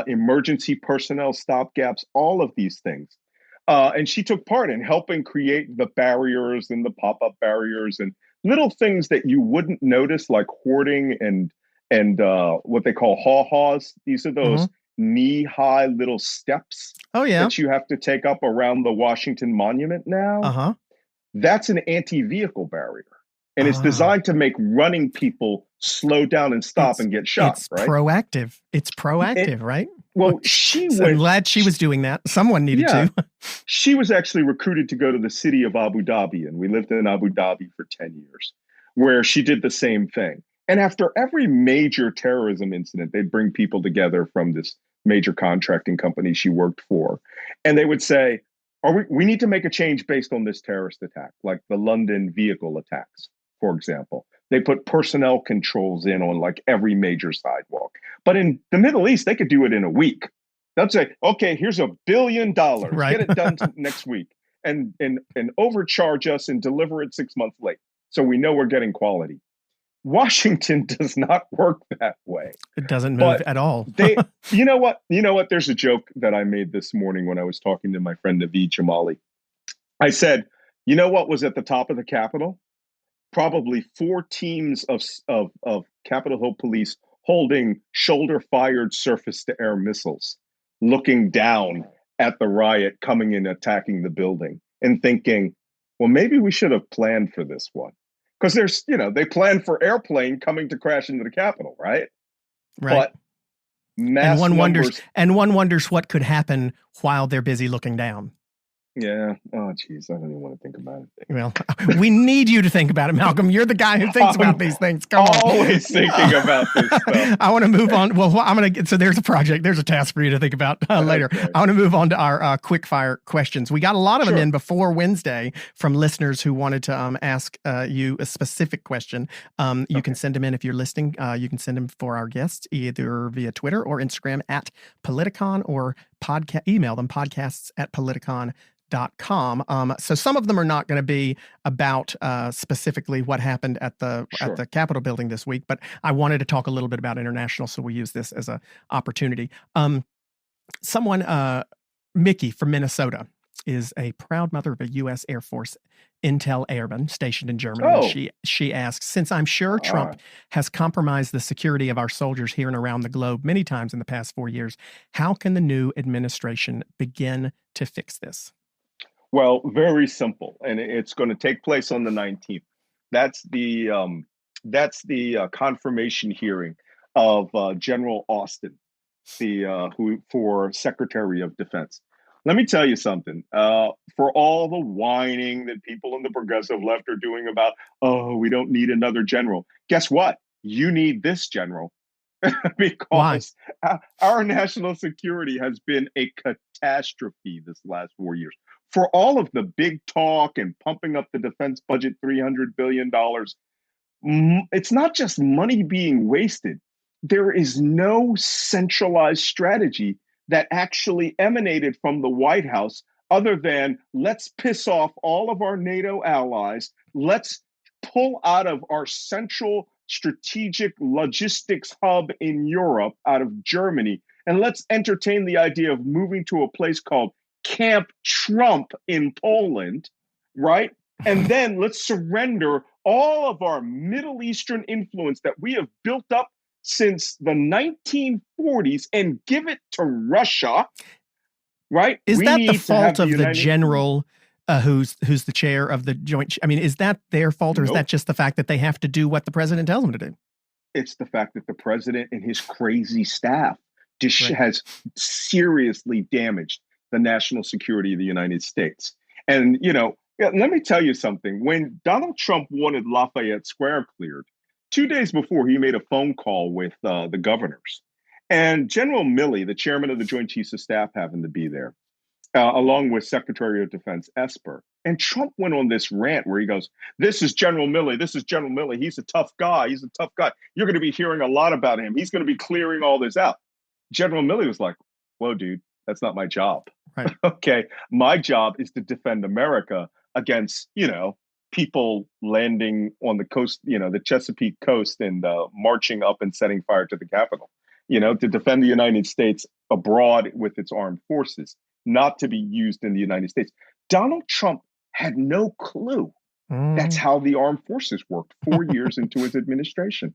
emergency personnel stopgaps, all of these things. And she took part in helping create the barriers and the pop-up barriers and little things that you wouldn't notice, like hoarding and what they call haw-haws. These are those knee-high little steps that you have to take up around the Washington Monument now. That's an anti-vehicle barrier. And it's designed to make running people slow down and stop and get shot. It's proactive. It's proactive, right? Well, I'm glad she was doing that. Someone needed to. She was actually recruited to go to the city of Abu Dhabi, and we lived in Abu Dhabi for 10 years, where she did the same thing. And after every major terrorism incident, they'd bring people together from this major contracting company she worked for, and they would say, we need to make a change based on this terrorist attack, like the London vehicle attacks, for example. They put personnel controls in on like every major sidewalk. But in the Middle East, they could do it in a week. They'll say, okay, here's $1 billion. Right. Get it done next week and overcharge us and deliver it 6 months late. So we know we're getting quality. Washington does not work that way. It doesn't move at all. You know what? There's a joke that I made this morning when I was talking to my friend Naveed Jamali. I said, you know what was at the top of the Capitol? Probably 4 teams of Capitol Hill police holding shoulder-fired surface-to-air missiles, looking down at the riot coming in, attacking the building, and thinking, well, maybe we should have planned for this one. Because they planned for airplane coming to crash into the Capitol, right? Right. But one wonders what could happen while they're busy looking down. Yeah. Oh, geez. I don't even want to think about it. Well, we need you to think about it, Malcolm. You're the guy who thinks about these things. Come on. Always thinking about this stuff. I want to move on. Well, so there's a project. There's a task for you to think about later. Okay. I want to move on to our quick fire questions. We got a lot of them in before Wednesday from listeners who wanted to ask you a specific question. You can send them in if you're listening. You can send them for our guests either via Twitter or Instagram at Politicon, or email them podcasts@politicon.com. So some of them are not going to be about specifically what happened at the Capitol building this week, but I wanted to talk a little bit about international, so we use this as an opportunity. Mickey from Minnesota, is a proud mother of a U.S. Air Force intel airman stationed in Germany. Oh. She asks, since I'm sure Trump has compromised the security of our soldiers here and around the globe many times in the past 4 years, how can the new administration begin to fix this? Well, very simple, and it's going to take place on the 19th. That's the confirmation hearing of General Austin, who for Secretary of Defense. Let me tell you something. For all the whining that people in the progressive left are doing about, we don't need another general. Guess what? You need this general. Because our national security has been a catastrophe this last 4 years. For all of the big talk and pumping up the defense budget, $300 billion, it's not just money being wasted. There is no centralized strategy that actually emanated from the White House other than let's piss off all of our NATO allies. Let's pull out of our central strategic logistics hub in Europe, out of Germany, and let's entertain the idea of moving to a place called Camp Trump in Poland, right? And then let's surrender all of our Middle Eastern influence that we have built up since the 1940s and give it to Russia, right? Is that the fault of the general who's the chair of the joint? I mean, is that their fault, or is that just the fact that they have to do what the president tells them to do? It's the fact that the president and his crazy staff Right. has seriously damaged the national security of the United States. And, let me tell you something. When Donald Trump wanted Lafayette Square cleared, 2 days before, he made a phone call with the governors. And General Milley, the chairman of the Joint Chiefs of Staff, happened to be there, along with Secretary of Defense Esper. And Trump went on this rant where he goes, "This is General Milley. This is General Milley. He's a tough guy. He's a tough guy. You're going to be hearing a lot about him. He's going to be clearing all this out." General Milley was like, "Whoa, dude, that's not my job." Right. Okay. My job is to defend America against, people landing on the coast, the Chesapeake coast and marching up and setting fire to the Capitol, to defend the United States abroad with its armed forces, not to be used in the United States. Donald Trump had no clue that's how the armed forces worked 4 years into his administration.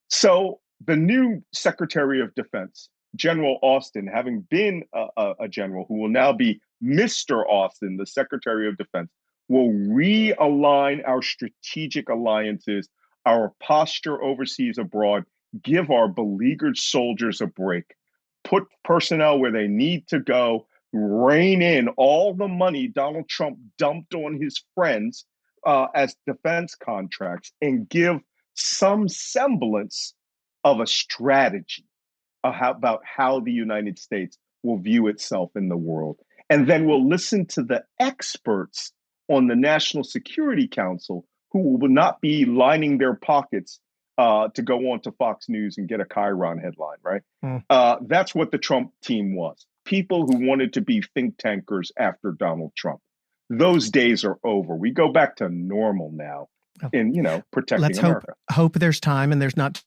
So the new Secretary of Defense, General Austin, having been a general who will now be Mr. Austin, the Secretary of Defense, will realign our strategic alliances, our posture overseas abroad, give our beleaguered soldiers a break, put personnel where they need to go, rein in all the money Donald Trump dumped on his friends as defense contracts, and give some semblance of a strategy about how the United States will view itself in the world. And then we'll listen to the experts on the National Security Council who will not be lining their pockets to go on to Fox News and get a Chiron headline, right? That's what the Trump team was. People who wanted to be think tankers after Donald Trump. Those days are over. We go back to normal now in, protecting America. Hope there's time and there's not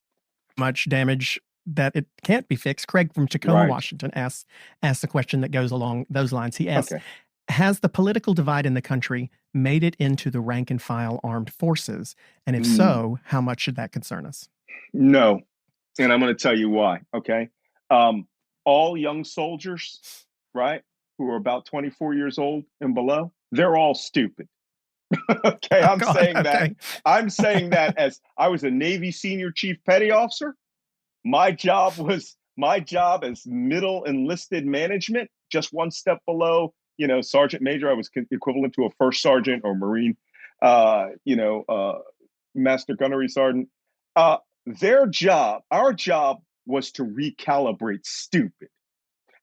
much damage that it can't be fixed. Craig from Tacoma, Washington asks a question that goes along those lines. He asks, has the political divide in the country made it into the rank and file armed forces? And if so, how much should that concern us? No. And I'm going to tell you why. Okay. All young soldiers, right, who are about 24 years old and below, they're all stupid. Okay. I'm saying that as I was a Navy senior chief petty officer. My job as middle enlisted management, just one step below, sergeant major. I was equivalent to a first sergeant or Marine, master gunnery sergeant. Our job was to recalibrate stupid.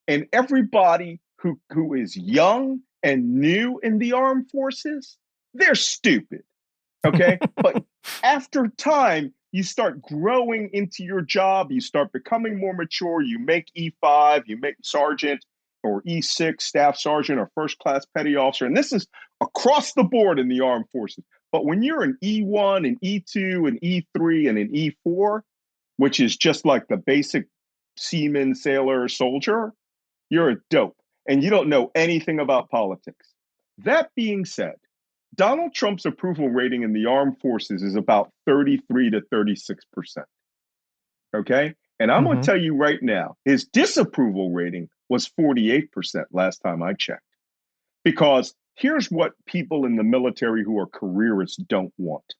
And everybody who is young and new in the armed forces, they're stupid. Okay. But after time, you start growing into your job. You start becoming more mature. You make E5, you make sergeant or E6, staff sergeant or first class petty officer. And this is across the board in the armed forces. But when you're an E1 and E2 and E3 and an E4, which is just like the basic seaman, sailor, soldier, you're a dope and you don't know anything about politics. That being said, Donald Trump's approval rating in the armed forces is about 33 to 36%. Okay. And I'm going to tell you right now, his disapproval rating was 48% last time I checked. Because here's what people in the military who are careerists don't want.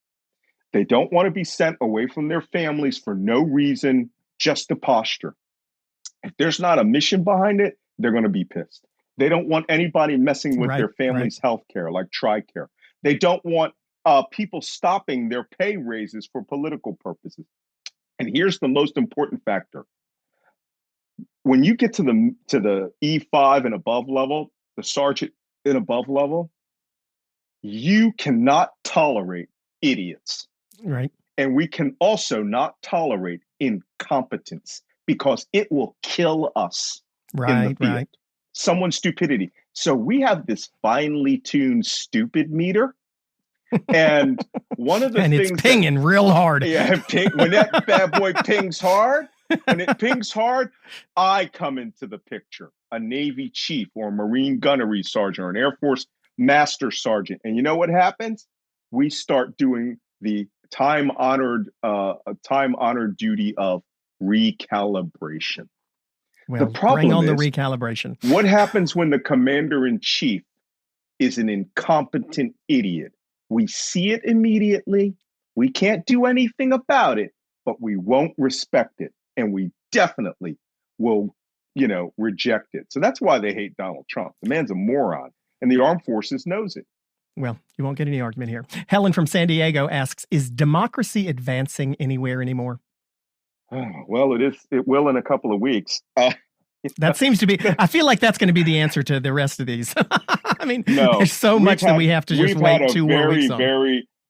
They don't want to be sent away from their families for no reason, just to posture. If there's not a mission behind it, they're going to be pissed. They don't want anybody messing with their family's health care, like TRICARE. They don't want people stopping their pay raises for political purposes. And here's the most important factor. When you get to the E5 and above level, the sergeant and above level, you cannot tolerate idiots. Right. And we can also not tolerate incompetence because it will kill us in the field. Someone's stupidity. So we have this finely tuned stupid meter. And one of the things it's pinging real hard. Yeah, when that bad boy pings hard, I come into the picture, a Navy chief or a Marine gunnery sergeant or an Air Force master sergeant. And you know what happens? We start doing the time-honored duty of recalibration. Well, the problem bring on the recalibration. What happens when the commander-in-chief is an incompetent idiot? We see it immediately. We can't do anything about it, but we won't respect it. And we definitely will, reject it. So that's why they hate Donald Trump. The man's a moron, and the armed forces knows it. Well, you won't get any argument here. Helen from San Diego asks, is democracy advancing anywhere anymore? Well, it is. It will in a couple of weeks. That seems to be, I feel like that's going to be the answer to the rest of these. I mean, no, there's so much that we have to just wait 2 more weeks on.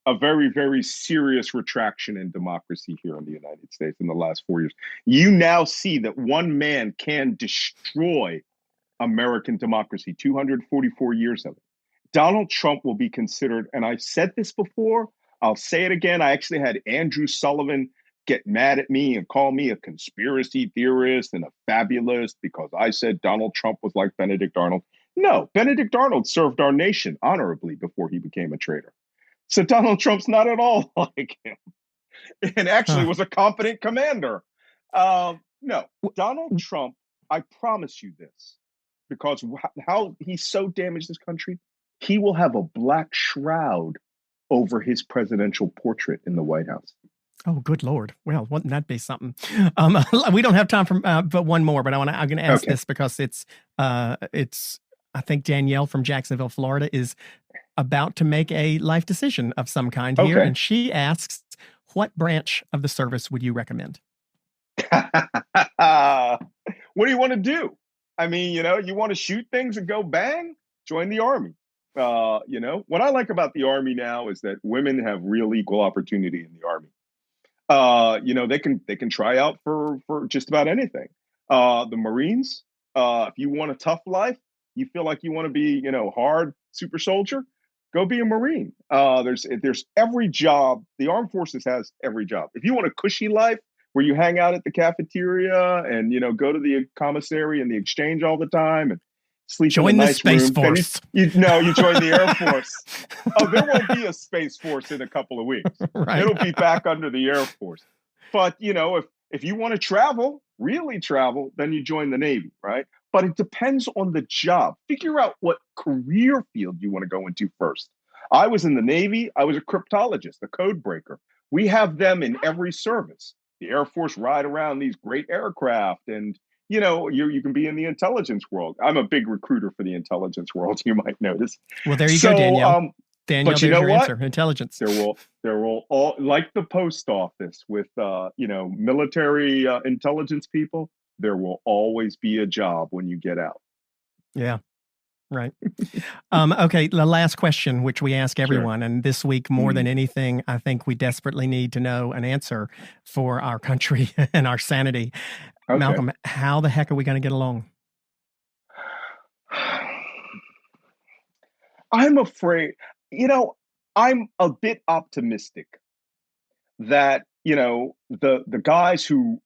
A very, very serious retraction in democracy here in the United States in the last 4 years. You now see that one man can destroy American democracy, 244 years of it. Donald Trump will be considered, and I've said this before, I'll say it again. I actually had Andrew Sullivan get mad at me and call me a conspiracy theorist and a fabulist because I said Donald Trump was like Benedict Arnold. No, Benedict Arnold served our nation honorably before he became a traitor. So Donald Trump's not at all like him, and actually was a competent commander. No, Donald Trump, I promise you this, because how he so damaged this country, he will have a black shroud over his presidential portrait in the White House. Oh, good Lord. Well, wouldn't that be something? We don't have time for but one more, but I'm going to ask this because it's I think Danielle from Jacksonville, Florida is about to make a life decision of some kind here. And she asks, what branch of the service would you recommend? What do you want to do? I mean, you want to shoot things and go bang? Join the Army. What I like about the Army now is that women have real equal opportunity in the Army. They can try out for just about anything. The Marines, if you want a tough life, you feel like you want to be, hard super soldier, go be a Marine. There's every job. The Armed Forces has every job. If you want a cushy life where you hang out at the cafeteria and, go to the commissary and the exchange all the time and sleep join in a the nice Space room, Force. You join the Air Force. Oh, there won't be a Space Force in a couple of weeks. Right. It'll be back under the Air Force. But, if you want to travel, really travel, then you join the Navy, right? But it depends on the job. Figure out what career field you want to go into first. I was in the Navy. I was a cryptologist, a code breaker. We have them in every service. The Air Force ride around these great aircraft, and you can be in the intelligence world. I'm a big recruiter for the intelligence world, you might notice. Well, there you go, Danielle. Danielle, there's your answer. Intelligence. There will all, like the post office with military intelligence people, there will always be a job when you get out. Yeah. Right. Okay. The last question, which we ask everyone, sure. And this week, more than anything, I think we desperately need to know an answer for our country and our sanity. Okay. Malcolm, how the heck are we going to get along? I'm afraid, I'm a bit optimistic that, the guys who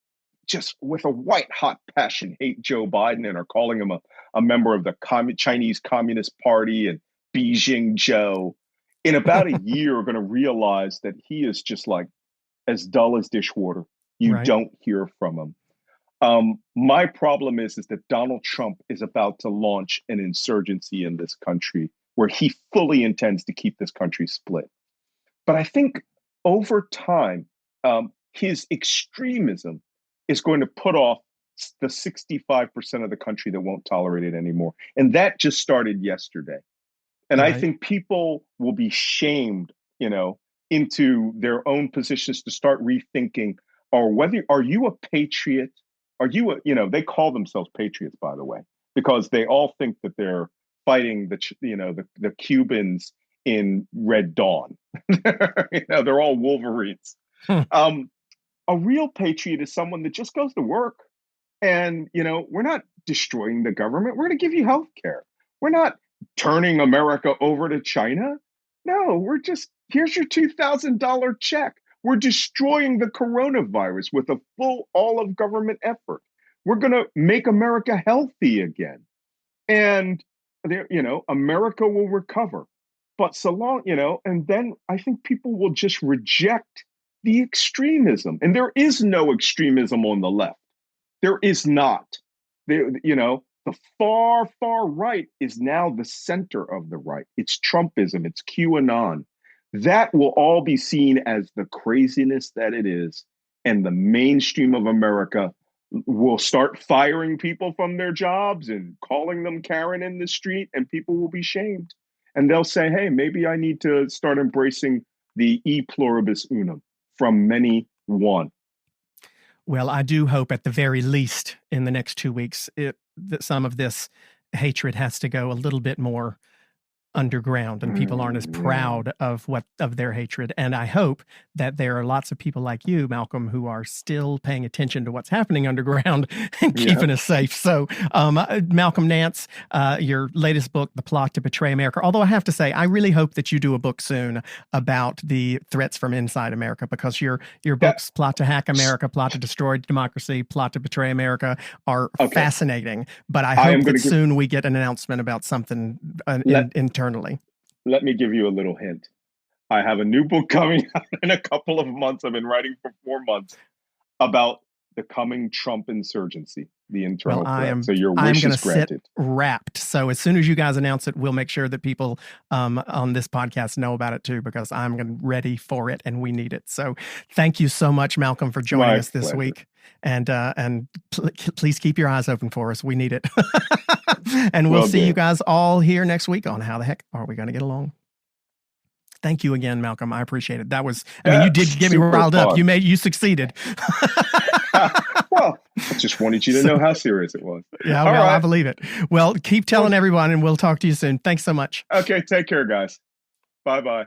just with a white hot passion hate Joe Biden and are calling him a member of the Chinese Communist Party and Beijing Joe, in about a year are going to realize that he is just like as dull as dishwater. You don't hear from him. My problem is that Donald Trump is about to launch an insurgency in this country where he fully intends to keep this country split. But I think over time, his extremism is going to put off the 65% of the country that won't tolerate it anymore. And that just started yesterday. And I think people will be shamed, into their own positions to start rethinking, are you a patriot? Are you they call themselves patriots, by the way, because they all think that they're fighting the Cubans in Red Dawn. They're all Wolverines. A real patriot is someone that just goes to work and, we're not destroying the government. We're going to give you health care. We're not turning America over to China. No, here's your $2,000 check. We're destroying the coronavirus with a full all of government effort. We're going to make America healthy again. And, America will recover. But so long, and then I think people will just reject the extremism. And there is no extremism on the left. There is not. The far, far right is now the center of the right. It's Trumpism. It's QAnon. That will all be seen as the craziness that it is. and the mainstream of America will start firing people from their jobs and calling them Karen in the street, and people will be shamed. And they'll say, hey, maybe I need to start embracing the e pluribus unum, from many one. Well, I do hope at the very least in the next 2 weeks that some of this hatred has to go a little bit more underground and people aren't as proud of their hatred. And I hope that there are lots of people like you, Malcolm, who are still paying attention to what's happening underground and keeping us safe. So Malcolm Nance, your latest book, The Plot to Betray America, although I have to say, I really hope that you do a book soon about the threats from inside America, because your books, Plot to Hack America, Plot to Destroy Democracy, Plot to Betray America, are fascinating. But I hope that soon we get an announcement about something internally. Let me give you a little hint. I have a new book coming out in a couple of months. I've been writing for 4 months about the coming Trump insurgency, the internal threat. So your wish is granted. Sit wrapped. So as soon as you guys announce it, we'll make sure that people on this podcast know about it too, because I'm ready for it and we need it. So thank you so much, Malcolm, for joining us this week. And please keep your eyes open for us. We need it. And we'll see you guys all here next week on How the Heck Are We Going to Get Along? Thank you again, Malcolm. I appreciate it. That was, you did get me riled up. You succeeded. Well, I just wanted you to know how serious it was. Yeah, well, right. I believe it. Well, keep telling everyone and we'll talk to you soon. Thanks so much. Okay, take care, guys. Bye-bye.